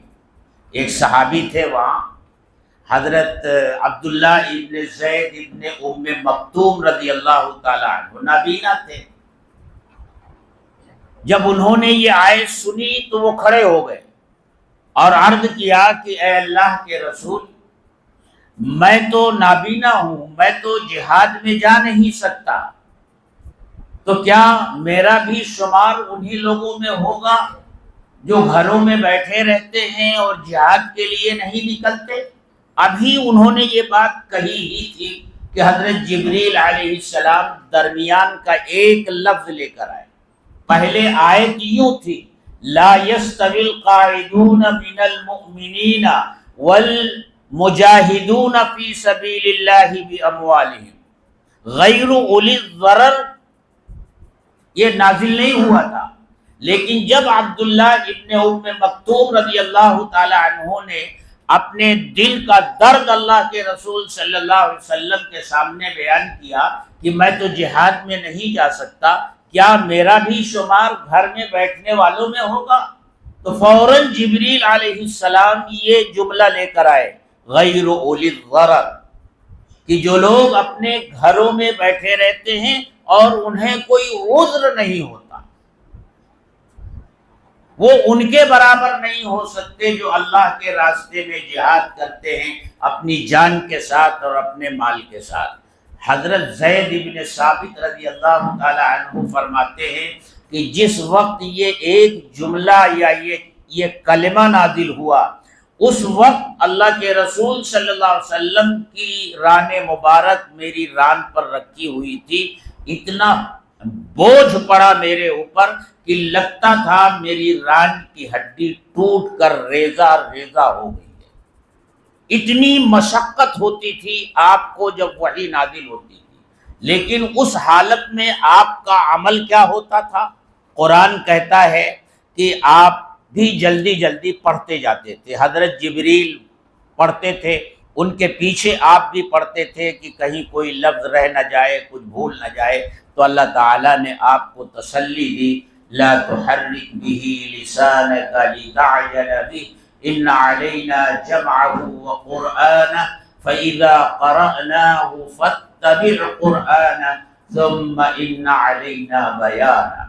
S6: ایک صحابی تھے وہاں، حضرت عبداللہ ابن زید ابن ام مکتوم رضی اللہ تعالی عنہ نابینا تھے۔ جب انہوں نے یہ آیت سنی تو وہ کھڑے ہو گئے اور عرض کیا کہ اے اللہ کے رسول، میں تو نابینا ہوں، میں تو جہاد میں جا نہیں سکتا، تو کیا میرا بھی شمار انہی لوگوں میں ہوگا جو گھروں میں بیٹھے رہتے ہیں اور جہاد کے لیے نہیں نکلتے؟ ابھی انہوں نے یہ بات کہی ہی تھی کہ حضرت جبریل علیہ السلام درمیان کا ایک لفظ لے کر آئے۔ پہلے آیت یوں تھی لا يستوي القاعدون من المؤمنین مجاہدون فی سبیل اللہ باموالہم غیر اولی الضرر یہ نازل نہیں ہوا تھا، لیکن جب عبداللہ ابن ام مکتوم رضی اللہ تعالی عنہ نے اپنے دل کا درد اللہ کے رسول صلی اللہ علیہ وسلم کے سامنے بیان کیا کہ میں تو جہاد میں نہیں جا سکتا، کیا میرا بھی شمار گھر میں بیٹھنے والوں میں ہوگا؟ تو فوراً جبریل علیہ السلام یہ جملہ لے کر آئے غیر اولی الضرر، کہ جو لوگ اپنے گھروں میں بیٹھے رہتے ہیں اور انہیں کوئی عذر نہیں ہوتا، وہ ان کے برابر نہیں ہو سکتے جو اللہ کے راستے میں جہاد کرتے ہیں اپنی جان کے ساتھ اور اپنے مال کے ساتھ۔ حضرت زید بن ثابت رضی اللہ تعالی عنہ فرماتے ہیں کہ جس وقت یہ ایک جملہ یا یہ کلمہ نازل ہوا، اس وقت اللہ کے رسول صلی اللہ علیہ وسلم کی ران مبارک میری ران پر رکھی ہوئی تھی، اتنا بوجھ پڑا میرے اوپر کہ لگتا تھا میری ران کی ہڈی ٹوٹ کر ریزہ ریزہ ہو گئی ہے، اتنی مشقت ہوتی تھی آپ کو جب وحی نازل ہوتی تھی۔ لیکن اس حالت میں آپ کا عمل کیا ہوتا تھا؟ قرآن کہتا ہے کہ آپ بھی جلدی جلدی پڑھتے جاتے تھے، حضرت جبریل پڑھتے تھے، ان کے پیچھے آپ بھی پڑھتے تھے کہ کہیں کوئی لفظ رہ نہ جائے، کچھ بھول نہ جائے۔ تو اللہ تعالیٰ نے آپ کو تسلی دی، لا تحرک به لسانک لتعجل به ان علینا جمعه وقرآنه فإذا قرأناه فاتبع قرآنه ثم ان علینا بیانه۔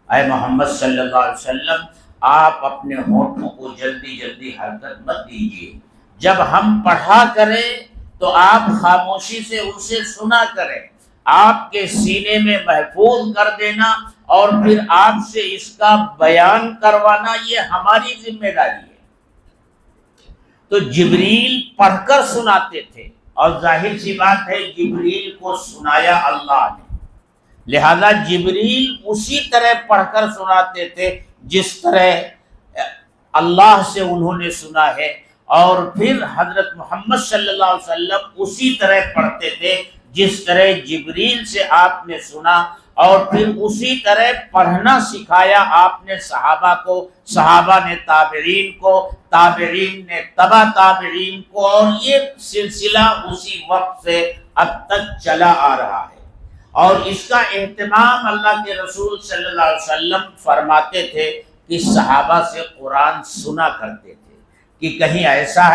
S6: اے محمد صلی اللہ علیہ وسلم، آپ اپنے ہونٹوں کو جلدی جلدی حرکت مت دیجیے، جب ہم پڑھا کریں تو آپ خاموشی سے اسے سنا کریں، آپ کے سینے میں محفوظ کر دینا اور پھر آپ سے اس کا بیان کروانا یہ ہماری ذمہ داری ہے۔ تو جبریل پڑھ کر سناتے تھے، اور ظاہر سی بات ہے جبریل کو سنایا اللہ نے، لہذا جبریل اسی طرح پڑھ کر سناتے تھے جس طرح اللہ سے انہوں نے سنا ہے، اور پھر حضرت محمد صلی اللہ علیہ وسلم اسی طرح پڑھتے تھے جس طرح جبریل سے آپ نے سنا، اور پھر اسی طرح پڑھنا سکھایا آپ نے صحابہ کو، صحابہ نے تابعین کو، تابعین نے تبع تابعین کو، اور یہ سلسلہ اسی وقت سے اب تک چلا آ رہا ہے۔ اور اس کا اہتمام اللہ کے رسول صلی اللہ علیہ وسلم فرماتے تھے کہ صحابہ سے قرآن سنا کرتے تھے، کہ کہیں ایسا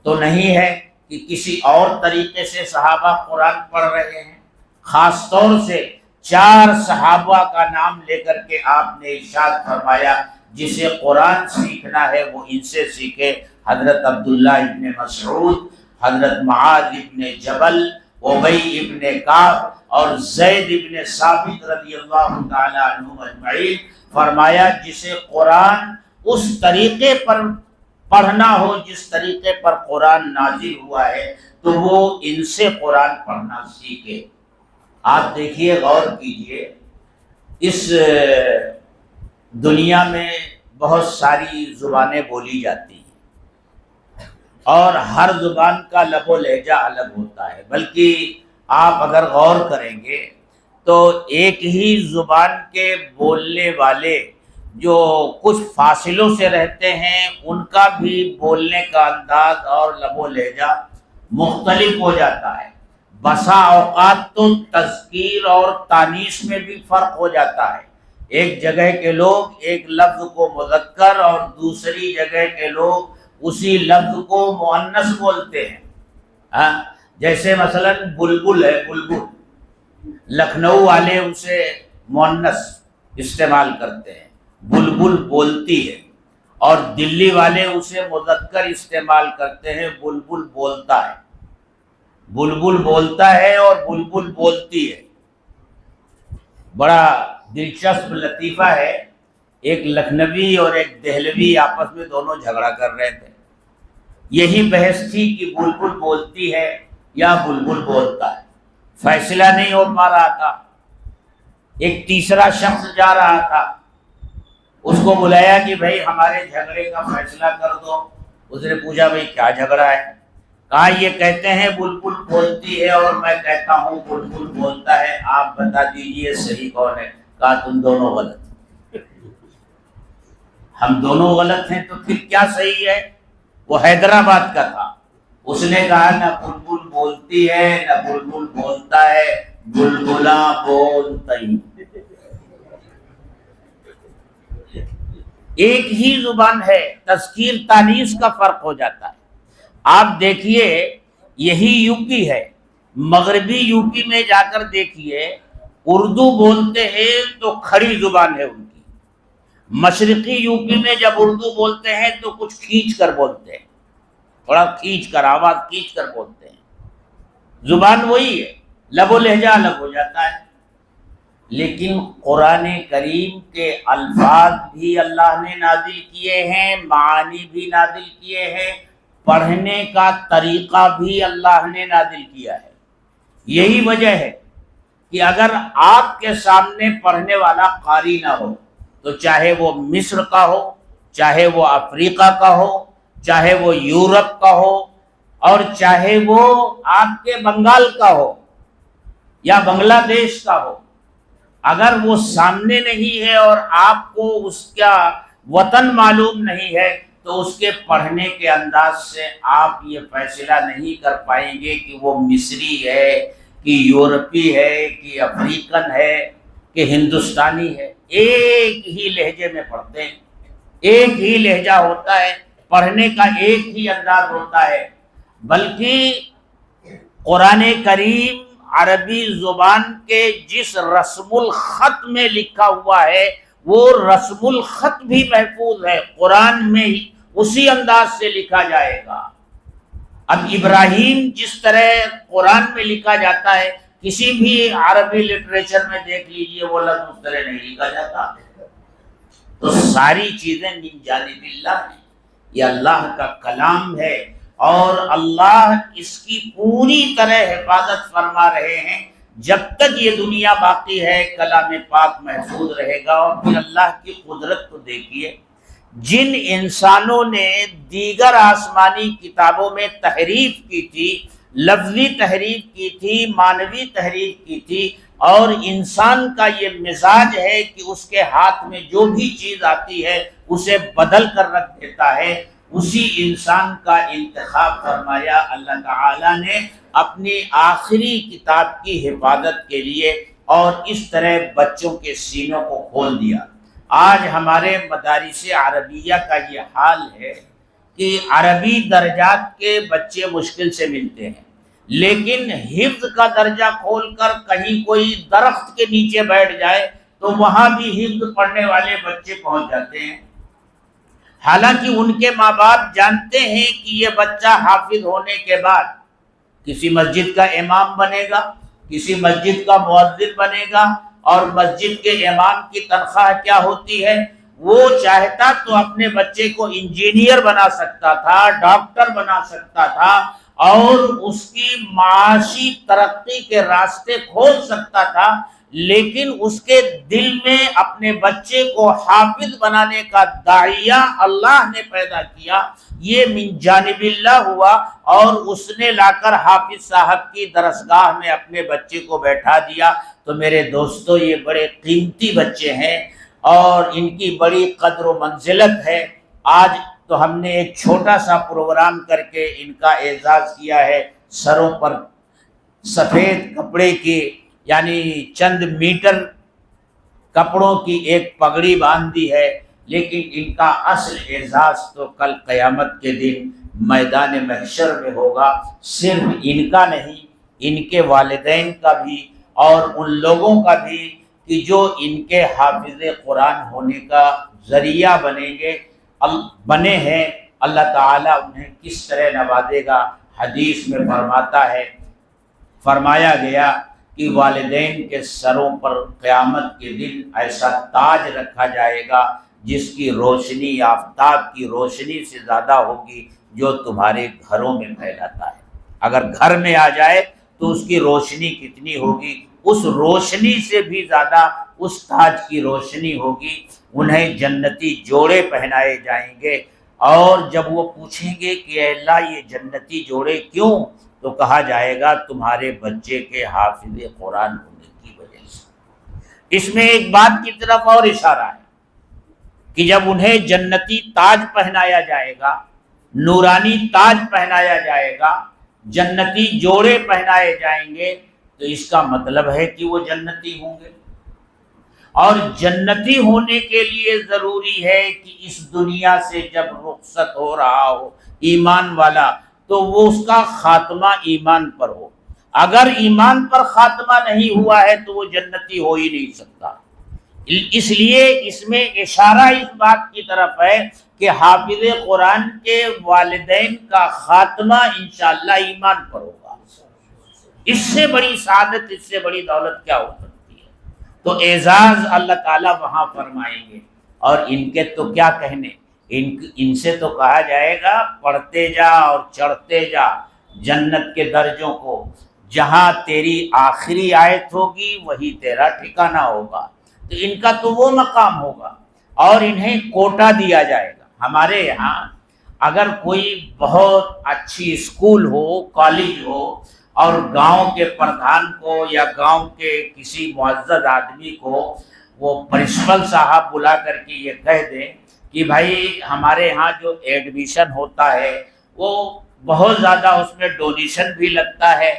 S6: تو نہیں ہے کہ کسی اور طریقے سے صحابہ قرآن پڑھ رہے ہیں۔ خاص طور سے 4 صحابہ کا نام لے کر کے آپ نے ارشاد فرمایا جسے قرآن سیکھنا ہے وہ ان سے سیکھے، حضرت عبداللہ ابن مسعود، حضرت معاذ ابن جبل، ابی ابن کعب اور زید ابن ثابت رضی اللہ تعالی عنہ اجمعین۔ فرمایا جسے قرآن اس طریقے پر پڑھنا ہو جس طریقے پر قرآن نازل ہوا ہے تو وہ ان سے قرآن پڑھنا سیکھے۔ آپ دیکھیے، غور کیجئے، اس دنیا میں بہت ساری زبانیں بولی جاتی ہیں اور ہر زبان کا لب و لہجہ الگ ہوتا ہے، بلکہ آپ اگر غور کریں گے تو ایک ہی زبان کے بولنے والے جو کچھ فاصلوں سے رہتے ہیں ان کا بھی بولنے کا انداز اور لب و لہجہ مختلف ہو جاتا ہے۔ بسا اوقات تو تذکیر اور تانیث میں بھی فرق ہو جاتا ہے، ایک جگہ کے لوگ ایک لفظ کو مذکر اور دوسری جگہ کے لوگ اسی لفظ کو مؤنث بولتے ہیں۔ جیسے مثلا بلبل ہے، بلبل لکھنؤ والے اسے مؤنث استعمال کرتے ہیں، بلبل بولتی ہے، اور دلی والے اسے مذکر استعمال کرتے ہیں، بلبل بولتا ہے۔ بلبل بولتا ہے اور بلبل بولتی ہے۔ بڑا دلچسپ لطیفہ ہے، ایک لکھنوی اور ایک دہلوی آپس میں دونوں جھگڑا کر رہے تھے، یہی بحث تھی کہ بلبل بولتی ہے یا بلبل بولتا ہے، فیصلہ نہیں ہو پا رہا تھا۔ ایک تیسرا شخص جا رہا تھا، اس کو بلایا کہ بھائی ہمارے جھگڑے کا فیصلہ کر دو۔ اس نے پوچھا بھئی کیا جھگڑا ہے؟ کہا یہ کہتے ہیں بلبل بولتی ہے اور میں کہتا ہوں بلبل بولتا ہے، آپ بتا دیجئے صحیح کون ہے؟ کہا تم دونوں غلط، ہم دونوں غلط ہیں تو پھر کیا صحیح ہے؟ وہ حیدرآباد کا تھا، اس نے کہا نہ بلبل بولتی ہے نہ بلبل بولتا ہے، بلبلا بولتا ہی۔ ایک ہی زبان ہے، تذکیر تانیث کا فرق ہو جاتا ہے۔ آپ دیکھیے یہی یو پی ہے، مغربی یو پی میں جا کر دیکھیے اردو بولتے ہیں تو کھڑی زبان ہے ان کی، مشرقی یو پی میں جب اردو بولتے ہیں تو کچھ کھینچ کر بولتے ہیں، تھوڑا کھینچ کر، آواز کھینچ کر بولتے ہیں، زبان وہی ہے، لب و لہجہ الگ ہو جاتا ہے۔ لیکن قرآن کریم کے الفاظ بھی اللہ نے نازل کیے ہیں، معانی بھی نازل کیے ہیں، پڑھنے کا طریقہ بھی اللہ نے نازل کیا ہے۔ یہی وجہ ہے کہ اگر آپ کے سامنے پڑھنے والا قاری نہ ہو تو چاہے وہ مصر کا ہو، چاہے وہ افریقہ کا ہو، چاہے وہ یورپ کا ہو، اور چاہے وہ آپ کے بنگال کا ہو یا بنگلہ دیش کا ہو، اگر وہ سامنے نہیں ہے اور آپ کو اس کا وطن معلوم نہیں ہے تو اس کے پڑھنے کے انداز سے آپ یہ فیصلہ نہیں کر پائیں گے کہ وہ مصری ہے کہ یورپی ہے کہ افریقن ہے کہ ہندوستانی ہے۔ ایک ہی لہجے میں پڑھتے ہیں، ایک ہی لہجہ ہوتا ہے، پڑھنے کا ایک ہی انداز ہوتا ہے۔ بلکہ قرآن کریم عربی زبان کے جس رسم الخط میں لکھا ہوا ہے وہ رسم الخط بھی محفوظ ہے، قرآن میں ہی اسی انداز سے لکھا جائے گا۔ اب ابراہیم جس طرح قرآن میں لکھا جاتا ہے، کسی بھی عربی لٹریچر میں دیکھ لیجئے وہ لفظ اس طرح نہیں لکھا جاتا۔ تو ساری چیزیں من جانب اللہ ہیں، یہ اللہ کا کلام ہے اور اللہ اس کی پوری طرح حفاظت فرما رہے ہیں۔ جب تک یہ دنیا باقی ہے کلام پاک محفوظ رہے گا۔ اور پھر اللہ کی قدرت کو دیکھیے، جن انسانوں نے دیگر آسمانی کتابوں میں تحریف کی تھی، لفظی تحریف کی تھی، معنوی تحریف کی تھی، اور انسان کا یہ مزاج ہے کہ اس کے ہاتھ میں جو بھی چیز آتی ہے اسے بدل کر رکھ دیتا ہے، اسی انسان کا انتخاب فرمایا اللہ تعالی نے اپنی آخری کتاب کی حفاظت کے لیے، اور اس طرح بچوں کے سینوں کو کھول دیا۔ آج ہمارے مدارس عربیہ کا یہ حال ہے کہ عربی درجات کے بچے مشکل سے ملتے ہیں، لیکن حفظ کا درجہ کھول کر کہیں کوئی درخت کے نیچے بیٹھ جائے تو وہاں بھی حفظ پڑھنے والے بچے پہنچ جاتے ہیں، حالانکہ ان کے ماں باپ جانتے ہیں کہ یہ بچہ حافظ ہونے کے بعد کسی مسجد کا امام بنے گا، کسی مسجد کا مؤذن بنے گا، اور مسجد کے امام کی تنخواہ کیا ہوتی ہے؟ وہ چاہتا تو اپنے بچے کو انجینئر بنا سکتا تھا، ڈاکٹر بنا سکتا تھا، اور اس کی معاشی ترقی کے راستے کھول سکتا تھا، لیکن اس کے دل میں اپنے بچے کو حافظ بنانے کا داعیہ اللہ نے پیدا کیا، یہ من جانب اللہ ہوا، اور اس نے لا کر حافظ صاحب کی درسگاہ میں اپنے بچے کو بیٹھا دیا۔ تو میرے دوستو یہ بڑے قیمتی بچے ہیں اور ان کی بڑی قدر و منزلت ہے۔ آج تو ہم نے ایک چھوٹا سا پروگرام کر کے ان کا اعزاز کیا ہے، سروں پر سفید کپڑے کی یعنی چند میٹر کپڑوں کی ایک پگڑی باندھ دی ہے، لیکن ان کا اصل اعزاز تو کل قیامت کے دن میدان محشر میں ہوگا۔ صرف ان کا نہیں، ان کے والدین کا بھی اور ان لوگوں کا بھی کہ جو ان کے حافظ قرآن ہونے کا ذریعہ بنے ہیں۔ اللہ تعالیٰ انہیں کس طرح نوازے گا، حدیث میں فرمایا گیا کہ والدین کے سروں پر قیامت کے دن ایسا تاج رکھا جائے گا جس کی روشنی آفتاب کی روشنی سے زیادہ ہوگی جو تمہارے گھروں میں پھیلاتا ہے۔ اگر گھر میں آ جائے تو اس کی روشنی کتنی ہوگی؟ اس روشنی سے بھی زیادہ اس تاج کی روشنی ہوگی۔ انہیں جنتی جوڑے پہنائے جائیں گے۔ اور جب وہ پوچھیں گے کہ اے اللہ یہ جنتی جوڑے کیوں، تو کہا جائے گا تمہارے بچے کے حافظ قرآن ہونے کی وجہ سے۔ اس میں ایک بات کی طرف اور اشارہ ہے کہ جب انہیں جنتی تاج پہنایا جائے گا، نورانی تاج پہنایا جائے گا، جنتی جوڑے پہنائے جائیں گے، تو اس کا مطلب ہے کہ وہ جنتی ہوں گے۔ اور جنتی ہونے کے لیے ضروری ہے کہ اس دنیا سے جب رخصت ہو رہا ہو ایمان والا، تو وہ اس کا خاتمہ ایمان پر ہو۔ اگر ایمان پر خاتمہ نہیں ہوا ہے تو وہ جنتی ہو ہی نہیں سکتا۔ اس لیے اس میں اشارہ اس بات کی طرف ہے کہ حافظ قرآن کے والدین کا خاتمہ انشاءاللہ ایمان پر ہوگا۔ اس سے بڑی سعادت، اس سے بڑی دولت کیا ہو سکتی ہے؟ تو اعزاز اللہ تعالیٰ وہاں فرمائیں گے۔ اور ان کے تو کیا کہنے، ان سے تو کہا جائے گا پڑھتے جا اور چڑھتے جا جنت کے درجوں کو، جہاں تیری آخری آیت ہوگی وہی تیرا ٹھکانہ ہوگا۔ تو ان کا تو وہ مقام ہوگا، اور انہیں کوٹا دیا جائے گا۔ ہمارے یہاں اگر کوئی بہت اچھی اسکول ہو، کالج ہو، اور گاؤں کے پردھان کو یا گاؤں کے کسی معزز آدمی کو وہ پرنسپل صاحب بلا کر کے یہ کہہ دیں کہ بھائی ہمارے ہاں جو ایڈمیشن ہوتا ہے وہ بہت زیادہ اس میں ڈونیشن بھی لگتا ہے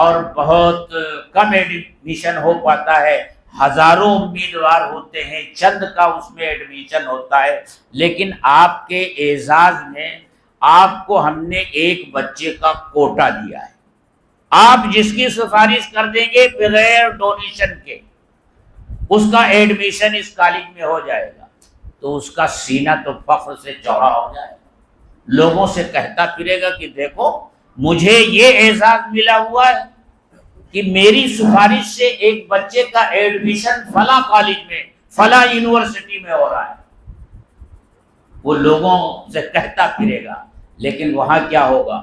S6: اور بہت کم ایڈمیشن ہو پاتا ہے، ہزاروں امیدوار ہوتے ہیں، چند کا اس میں ایڈمیشن ہوتا ہے، لیکن آپ کے اعزاز میں آپ کو ہم نے ایک بچے کا کوٹا دیا ہے، آپ جس کی سفارش کر دیں گے بغیر ڈونیشن کے اس کا ایڈمیشن اس کالج میں ہو جائے گا، تو اس کا سینہ تو فخر سے چوڑا ہو جائے گا، لوگوں سے کہتا پھرے گا کہ دیکھو مجھے یہ اعزاز ملا ہوا ہے کہ میری سفارش سے ایک بچے کا ایڈمیشن فلاں کالج میں، فلاں یونیورسٹی میں ہو رہا ہے۔ وہ لوگوں سے کہتا پھرے گا، لیکن وہاں کیا ہوگا؟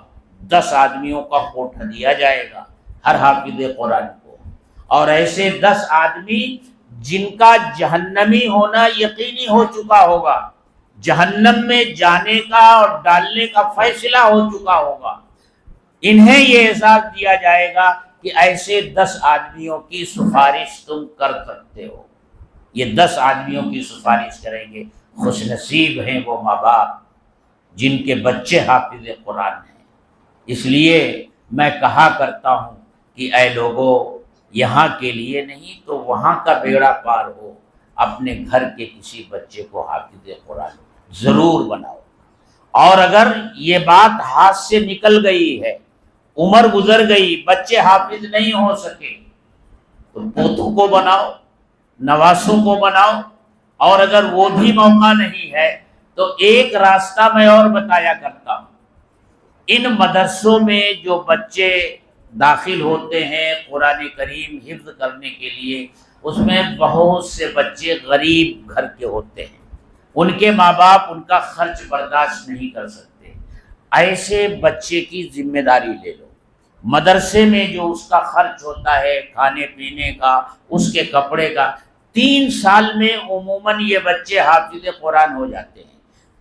S6: 10 آدمیوں کا کوٹا دیا جائے گا ہر حافظ قرآن کو، اور ایسے 10 آدمی جن کا جہنمی ہونا یقینی ہو چکا ہوگا، جہنم میں جانے کا اور ڈالنے کا فیصلہ ہو چکا ہوگا، انہیں یہ احساس دیا جائے گا کہ ایسے 10 آدمیوں کی سفارش تم کر سکتے ہو۔ یہ 10 آدمیوں کی سفارش کریں گے۔ خوش نصیب ہیں وہ ماں باپ جن کے بچے حافظ قرآن ہیں۔ اس لیے میں کہا کرتا ہوں کہ اے لوگوں، یہاں کے لیے نہیں تو وہاں کا بیڑا پار ہو، اپنے گھر کے کسی بچے کو حافظ قرآن ضرور بناؤ۔ اور اگر یہ بات ہاتھ سے نکل گئی ہے، عمر گزر گئی، بچے حافظ نہیں ہو سکے، تو پوتوں کو بناؤ، نواسوں کو بناؤ، اور اگر وہ بھی موقع نہیں ہے تو ایک راستہ میں اور بتایا کرتا ہوں۔ ان مدرسوں میں جو بچے داخل ہوتے ہیں قرآن کریم حفظ کرنے کے لیے، اس میں بہت سے بچے غریب گھر کے ہوتے ہیں، ان کے ماں باپ ان کا خرچ برداشت نہیں کر سکتے۔ ایسے بچے کی ذمہ داری لے لو۔ مدرسے میں جو اس کا خرچ ہوتا ہے کھانے پینے کا، اس کے کپڑے کا، 3 سال میں عموماً یہ بچے حافظ قرآن ہو جاتے ہیں۔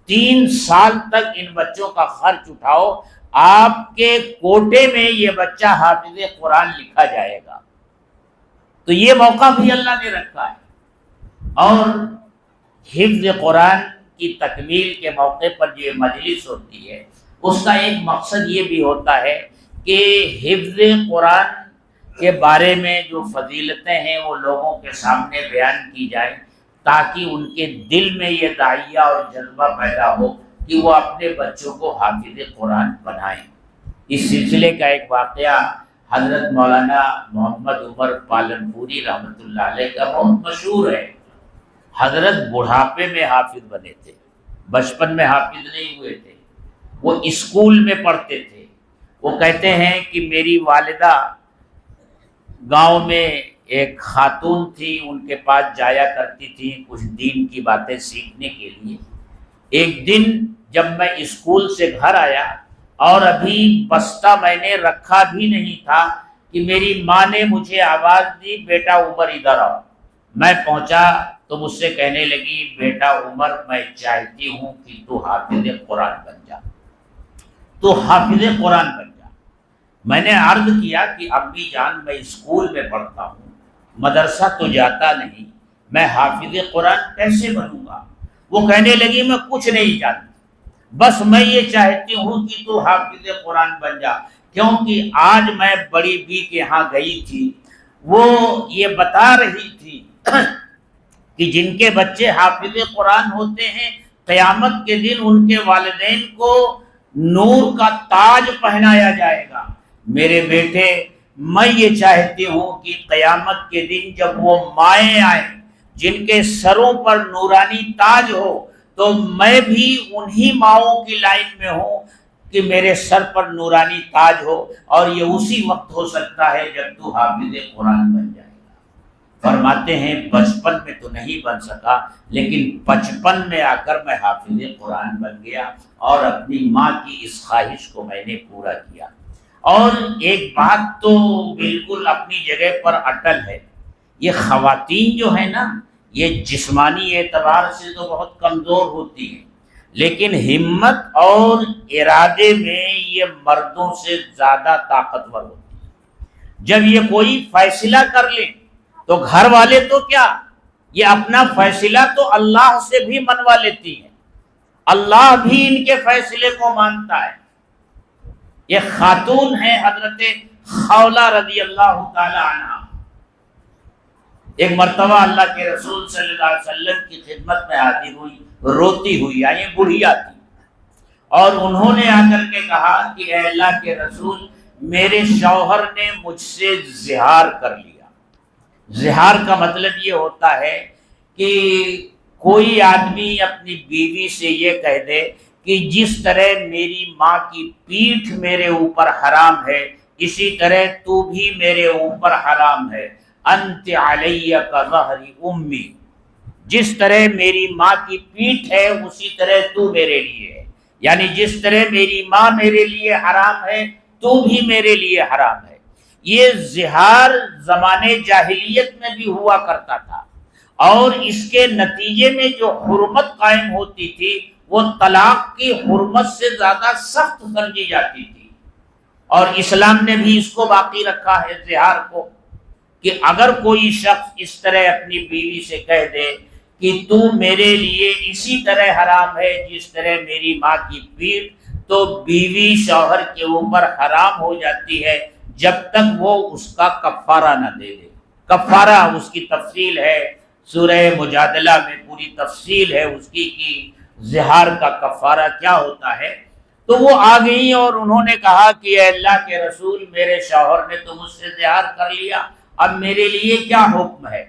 S6: 3 سال تک ان بچوں کا خرچ اٹھاؤ، آپ کے کوٹے میں یہ بچہ حافظ قرآن لکھا جائے گا۔ تو یہ موقع بھی اللہ نے رکھا ہے۔ اور حفظ قرآن کی تکمیل کے موقع پر جو یہ مجلس ہوتی ہے، اس کا ایک مقصد یہ بھی ہوتا ہے کہ حفظ قرآن کے بارے میں جو فضیلتیں ہیں وہ لوگوں کے سامنے بیان کی جائیں، تاکہ ان کے دل میں یہ داعیہ اور جذبہ پیدا ہو کہ وہ اپنے بچوں کو حافظ قرآن بنائیں۔ اس سلسلے کا ایک واقعہ حضرت مولانا محمد عمر پالنپوری رحمۃ اللہ علیہ کا بہت مشہور ہے۔ حضرت بڑھاپے میں حافظ بنے تھے، بچپن میں حافظ نہیں ہوئے تھے، وہ اسکول میں پڑھتے تھے۔ وہ کہتے ہیں کہ میری والدہ گاؤں میں ایک خاتون تھی، ان کے پاس جایا کرتی تھی کچھ دین کی باتیں سیکھنے کے لیے۔ ایک دن جب میں اسکول سے گھر آیا اور ابھی بستہ میں نے رکھا بھی نہیں تھا کہ میری ماں نے مجھے آواز دی، بیٹا عمر ادھر آؤ۔ میں پہنچا تو مجھ سے کہنے لگی بیٹا عمر میں چاہتی ہوں کہ تو حافظ قرآن بن جا، تو حافظ قرآن بن جا۔ میں نے عرض کیا کہ امی جان میں اسکول میں پڑھتا ہوں، مدرسہ تو جاتا نہیں، میں حافظ قرآن کیسے بنوں گا؟ وہ کہنے لگی میں کچھ نہیں جانتی، بس میں یہ چاہتی ہوں کہ تو حافظ قرآن بن جا۔ کیونکہ آج میں بڑی بی کے ہاں گئی تھی، وہ یہ بتا رہی تھی کہ جن کے بچے حافظ قرآن ہوتے ہیں قیامت کے دن ان کے والدین کو نور کا تاج پہنایا جائے گا۔ میرے بیٹے میں یہ چاہتی ہوں کہ قیامت کے دن جب وہ مائیں آئیں جن کے سروں پر نورانی تاج ہو تو میں بھی انہی ماؤں کی لائن میں ہوں کہ میرے سر پر نورانی تاج ہو، اور یہ اسی وقت ہو سکتا ہے جب تو حافظ قرآن بن جائے گا۔ فرماتے ہیں بچپن میں تو نہیں بن سکا، لیکن 55 میں آ کر میں حافظ قرآن بن گیا اور اپنی ماں کی اس خواہش کو میں نے پورا کیا۔ اور ایک بات تو بالکل اپنی جگہ پر اٹل ہے، یہ خواتین جو ہیں نا یہ جسمانی اعتبار سے تو بہت کمزور ہوتی ہیں، لیکن ہمت اور ارادے میں یہ مردوں سے زیادہ طاقتور ہوتی ہیں۔ جب یہ کوئی فیصلہ کر لیں تو گھر والے تو کیا، یہ اپنا فیصلہ تو اللہ سے بھی منوا لیتی ہیں، اللہ بھی ان کے فیصلے کو مانتا ہے۔ یہ خاتون ہے حضرت خولہ رضی اللہ تعالی عنہ، ایک مرتبہ اللہ کے رسول صلی اللہ علیہ وسلم کی خدمت میں حاضر ہوئی، روتی ہوئی، یعنی بڑھیا تھی، اور انہوں نے آ کر کے کہا کہ اے اللہ کے رسول میرے شوہر نے مجھ سے زہار کر لیا۔ زہار کا مطلب یہ ہوتا ہے کہ کوئی آدمی اپنی بیوی سے یہ کہہ دے کہ جس طرح میری ماں کی پیٹھ میرے اوپر حرام ہے اسی طرح تو بھی میرے اوپر حرام ہے، انت علیہ کا ظہر امی، جس طرح میری ماں کی پیٹھ ہے اسی طرح تو میرے لیے ہے، یعنی جس طرح میری ماں میرے لیے حرام ہے تو بھی میرے لیے حرام ہے۔ یہ زہار زمانے جاہلیت میں بھی ہوا کرتا تھا، اور اس کے نتیجے میں جو حرمت قائم ہوتی تھی وہ طلاق کی حرمت سے زیادہ سخت سمجھی جاتی تھی، اور اسلام نے بھی اس کو باقی رکھا ہے زہار کو، کہ اگر کوئی شخص اس طرح اپنی بیوی سے کہہ دے کہ تو میرے لیے اسی طرح حرام ہے جس طرح میری ماں کی پیٹھ، تو بیوی شوہر کے اوپر حرام ہو جاتی ہے جب تک وہ اس کا کفارہ نہ دے دے۔ کفارہ اس کی تفصیل ہے، سورہ مجادلہ میں پوری تفصیل ہے اس کی کہ زہار کا کفارہ کیا ہوتا ہے۔ تو وہ آ گئیں اور انہوں نے کہا کہ اے اللہ کے رسول میرے شوہر نے تو مجھ سے زہار کر لیا، اب میرے لیے کیا حکم ہے؟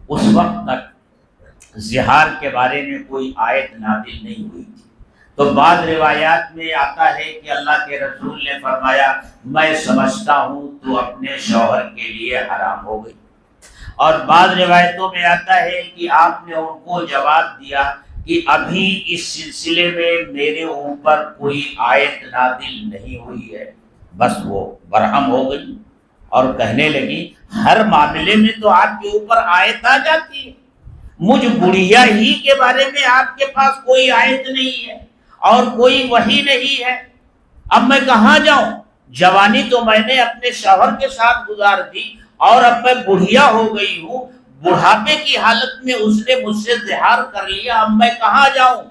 S6: اس وقت تک زہار کے بارے میں کوئی آیت نازل نہیں ہوئی تھی، تو بعض روایات میں آتا ہے کہ اللہ کے رسول نے فرمایا میں سمجھتا ہوں تو اپنے شوہر کے لیے حرام ہو گئی، اور بعض روایتوں میں آتا ہے کہ آپ نے ان کو جواب دیا کہ ابھی اس سلسلے میں میرے اوپر کوئی آیت نازل نہیں ہوئی ہے، بس وہ برہم ہو گئی اور کہنے لگی ہر معاملے میں تو آپ کے اوپر آیت آ جاتی ہے، مجھ بڑھیا ہی کے بارے میں آپ کے پاس کوئی آیت نہیں ہے اور کوئی وحی نہیں ہے، اب میں کہاں جاؤں؟ جوانی تو میں نے اپنے شوہر کے ساتھ گزار دی اور اب میں بڑھیا ہو گئی ہوں، بڑھاپے کی حالت میں اس نے مجھ سے زہار کر لیا، اب میں کہاں جاؤں؟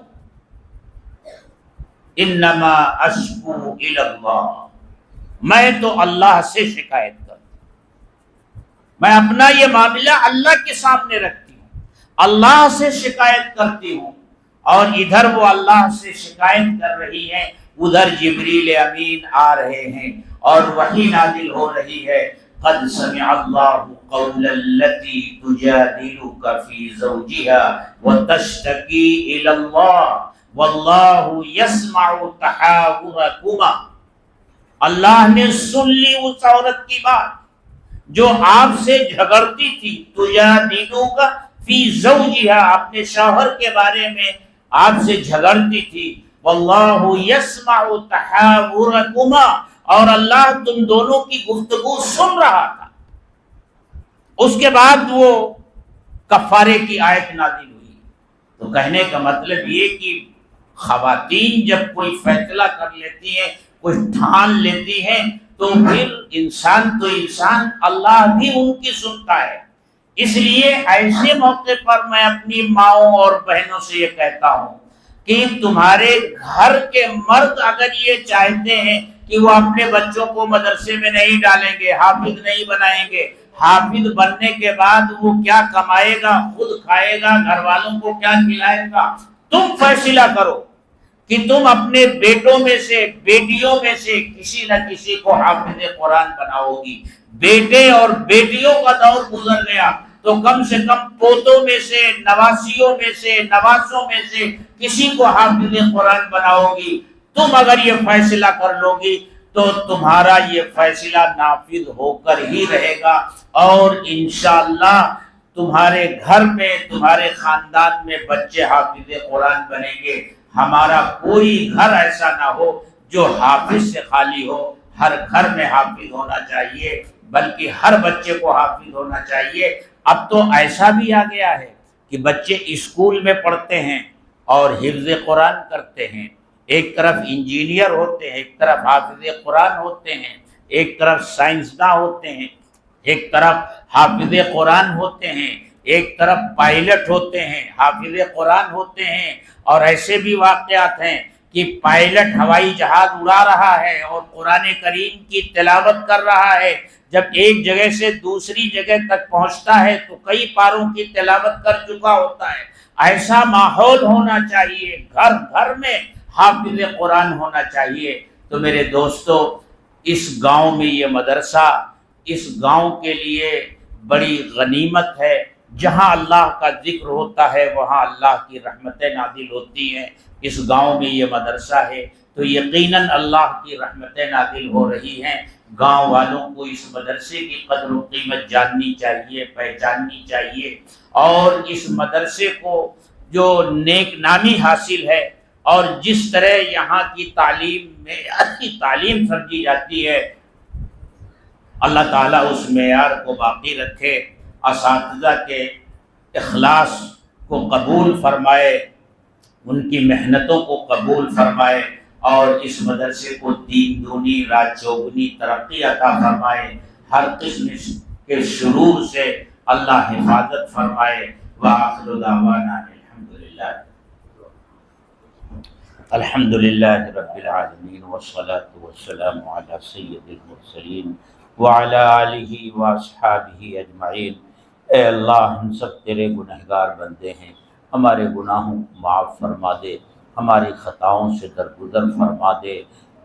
S6: انما اشکو الی اللہ، میں تو اللہ سے شکایت کرتا ہوں، میں اپنا یہ معاملہ اللہ کے سامنے رکھتی ہوں، اللہ سے شکایت کرتی ہوں، اور ادھر وہ اللہ سے شکایت کر رہی ہیں، ادھر جبریل امین آ رہے ہیں اور وحی نازل ہو رہی ہے، قد سمع اللہ قول التي تجادلك في زوجها وتشتكي الى الله والله يسمع تحاوركما، اللہ نے سن لی اس عورت کی بات جو آپ سے جھگڑتی تھی، تجادلك في زوجها، اپنے شوہر کے بارے میں آپ سے جھگڑتی تھی، واللہ یسمع تحاورکما، اور اللہ تم دونوں کی گفتگو سن رہا تھا۔ اس کے بعد وہ کفارے کی آیت نازل ہوئی۔ تو کہنے کا مطلب یہ کہ خواتین جب کوئی فیصلہ کر لیتی ہیں، کوئی ٹھان لیتی ہیں، تو پھر انسان تو انسان، اللہ بھی ان کی سنتا ہے۔ اس لیے ایسے موقع پر میں اپنی ماؤں اور بہنوں سے یہ کہتا ہوں کہ تمہارے گھر کے مرد اگر یہ چاہتے ہیں کہ وہ اپنے بچوں کو مدرسے میں نہیں ڈالیں گے، حافظ نہیں بنائیں گے، حافظ بننے کے بعد وہ کیا کمائے گا، خود کھائے گا، گھر والوں کو کیا کھلائے گا، تم فیصلہ کرو کہ تم اپنے بیٹوں میں سے، بیٹیوں میں سے کسی نہ کسی کو حافظ قرآن بناؤ گی۔ بیٹے اور بیٹیوں کا دور گزر گیا تو کم سے کم پوتوں میں سے، نواسیوں میں سے، نواسوں میں سے کسی کو حافظ قرآن بناؤ گی۔ تم اگر یہ فیصلہ کر لو گی تو تمہارا یہ فیصلہ نافذ ہو کر ہی رہے گا، اور انشاءاللہ تمہارے گھر میں، تمہارے خاندان میں بچے حافظ قرآن بنیں گے۔ ہمارا کوئی گھر ایسا نہ ہو جو حافظ سے خالی ہو، ہر گھر میں حافظ ہونا چاہیے، بلکہ ہر بچے کو حافظ ہونا چاہیے۔ اب تو ایسا بھی آ گیا ہے کہ بچے اسکول میں پڑھتے ہیں اور حفظ قرآن کرتے ہیں، ایک طرف انجینئر ہوتے ہیں، ایک طرف حافظ قرآن ہوتے ہیں، ایک طرف سائنسداں ہوتے ہیں، ایک طرف حافظ قرآن ہوتے ہیں، ایک طرف پائلٹ ہوتے ہیں، حافظ قرآن ہوتے ہیں۔ اور ایسے بھی واقعات ہیں کہ پائلٹ ہوائی جہاز اڑا رہا ہے اور قرآن کریم کی تلاوت کر رہا ہے، جب ایک جگہ سے دوسری جگہ تک پہنچتا ہے تو کئی پاروں کی تلاوت کر چکا ہوتا ہے۔ ایسا ماحول ہونا چاہیے، گھر گھر میں حافظ قرآن ہونا چاہیے۔ تو میرے دوستو، اس گاؤں میں یہ مدرسہ اس گاؤں کے لیے بڑی غنیمت ہے۔ جہاں اللہ کا ذکر ہوتا ہے وہاں اللہ کی رحمتیں نازل ہوتی ہیں۔ اس گاؤں میں یہ مدرسہ ہے تو یقیناً اللہ کی رحمتیں نازل ہو رہی ہیں۔ گاؤں والوں کو اس مدرسے کی قدر و قیمت جاننی چاہیے، پہچاننی چاہیے، اور اس مدرسے کو جو نیک نامی حاصل ہے اور جس طرح یہاں کی تعلیم معیار کی تعلیم سمجھی جاتی ہے، اللہ تعالیٰ اس معیار کو باقی رکھے، اساتذہ کے اخلاص کو قبول فرمائے، ان کی محنتوں کو قبول فرمائے، اور اس مدرسے کو دین دونی رات چوگنی ترقی عطا فرمائے، ہر قسم کے شرور سے اللہ حفاظت فرمائے۔ وآخر دعوانا الحمدللہ رب العالمین، والصلاة والسلام علی سید المرسلین وعلی آلہ واصحابہ اجمعین۔ اے اللہ، ہم سب تیرے گنہگار بندے ہیں، ہمارے گناہوں کو معاف فرما دے، ہماری خطاؤں سے درگزر فرما دے۔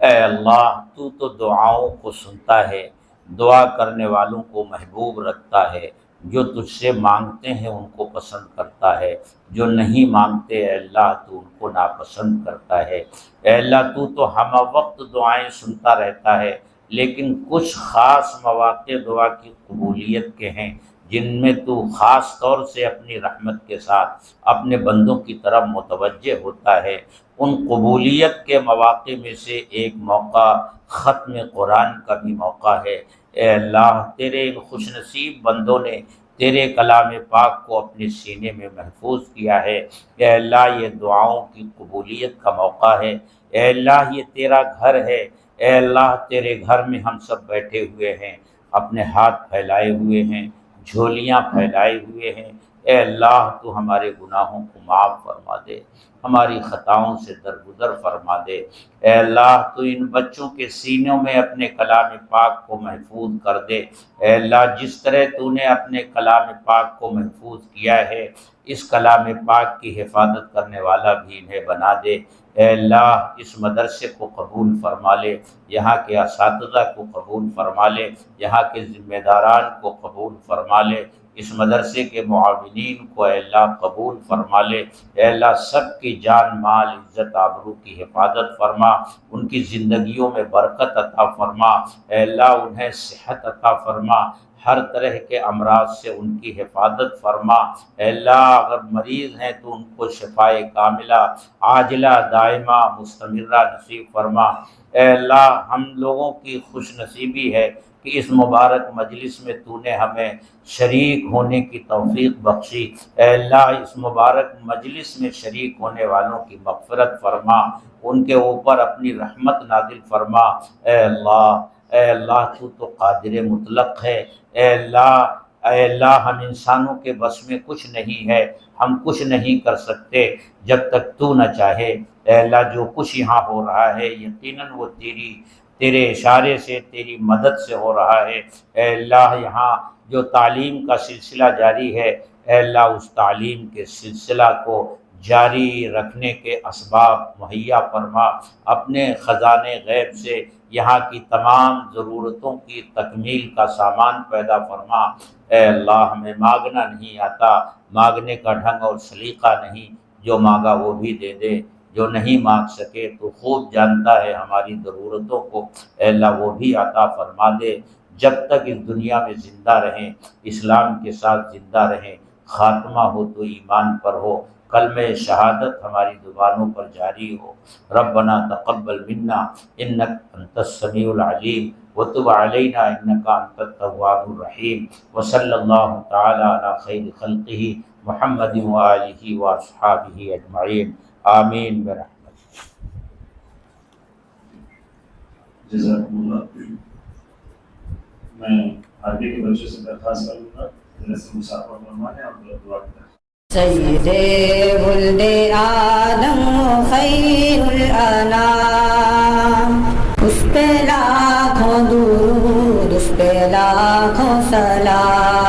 S6: اے اللہ، تو دعاؤں کو سنتا ہے، دعا کرنے والوں کو محبوب رکھتا ہے، جو تجھ سے مانگتے ہیں ان کو پسند کرتا ہے، جو نہیں مانگتے اے اللہ تو ان کو ناپسند کرتا ہے۔ اے اللہ، تو ہم وقت دعائیں سنتا رہتا ہے، لیکن کچھ خاص مواقع دعا کی قبولیت کے ہیں جن میں تو خاص طور سے اپنی رحمت کے ساتھ اپنے بندوں کی طرف متوجہ ہوتا ہے۔ ان قبولیت کے مواقع میں سے ایک موقع ختم قرآن کا بھی موقع ہے۔ اے اللہ، تیرے ان خوش نصیب بندوں نے تیرے کلام پاک کو اپنے سینے میں محفوظ کیا ہے۔ اے اللہ، یہ دعاؤں کی قبولیت کا موقع ہے۔ اے اللہ، یہ تیرا گھر ہے۔ اے اللہ، تیرے گھر میں ہم سب بیٹھے ہوئے ہیں، اپنے ہاتھ پھیلائے ہوئے ہیں، جھولیاں پھیلائے ہوئے ہیں۔ اے اللہ، تو ہمارے گناہوں کو معاف فرما دے، ہماری خطاؤں سے درگزر فرما دے۔ اے اللہ، تو ان بچوں کے سینوں میں اپنے کلام پاک کو محفوظ کر دے۔ اے اللہ، جس طرح تو نے اپنے کلام پاک کو محفوظ کیا ہے، اس کلام پاک کی حفاظت کرنے والا بھی انہیں بنا دے۔ اے اللہ، اس مدرسے کو قبول فرما لے، یہاں کے اساتذہ کو قبول فرما لے، یہاں کے ذمہ داران کو قبول فرما لے، اس مدرسے کے معاونین کو اے اللہ قبول فرما لے۔ اے اللہ، سب کی جان مال عزت آبرو کی حفاظت فرما، ان کی زندگیوں میں برکت عطا فرما۔ اے اللہ، انہیں صحت عطا فرما، ہر طرح کے امراض سے ان کی حفاظت فرما۔ اے اللہ، اگر مریض ہیں تو ان کو شفائے کاملہ عاجلہ دائمہ مستمرہ نصیب فرما۔ اے اللہ، ہم لوگوں کی خوش نصیبی ہے کہ کہ اس مبارک مجلس میں تو نے ہمیں شریک ہونے کی توفیق بخشی۔ اے اللہ اس مبارک مجلس میں شریک ہونے والوں کی مغفرت فرما، ان کے اوپر اپنی رحمت نازل فرما۔ اے اللہ تو قادر مطلق ہے۔ اے اللہ ہم انسانوں کے بس میں کچھ نہیں ہے، ہم کچھ نہیں کر سکتے جب تک تو نہ چاہے۔ اے اللہ جو کچھ یہاں ہو رہا ہے یقیناً وہ تیرے اشارے سے، تیری مدد سے ہو رہا ہے۔ اے اللہ یہاں جو تعلیم کا سلسلہ جاری ہے، اے اللہ اس تعلیم کے سلسلہ کو جاری رکھنے کے اسباب مہیا فرما، اپنے خزانے غیب سے یہاں کی تمام ضرورتوں کی تکمیل کا سامان پیدا فرما۔ اے اللہ ہمیں مانگنا نہیں آتا، مانگنے کا ڈھنگ اور سلیقہ نہیں، جو مانگا وہ بھی دے دے، جو نہیں مانگ سکے تو خوب جانتا ہے ہماری ضرورتوں کو، اے اللہ وہ بھی عطا فرما دے۔ جب تک اس دنیا میں زندہ رہیں، اسلام کے ساتھ زندہ رہیں، خاتمہ ہو تو ایمان پر ہو، کلمہ شہادت ہماری زبانوں پر جاری ہو۔ ربنا تقبل منا انک انت السمیع العلیم وتب علینا انک انت التواب الرحیم، وصلی اللہ تعالی علی خیر خلقہ محمد وآلہ واصحابہ اجمعین، آمین برحمتہ۔
S5: جزاکم اللہ۔ میں عربی کے بچوں سے درخواست کروں گا ذرا سے مسافر فرمانے اور دعا کریں۔
S7: سید ولد آدم خیر الانام، اس پہ لاکھوں درود، اس پہ لاکھوں سلام۔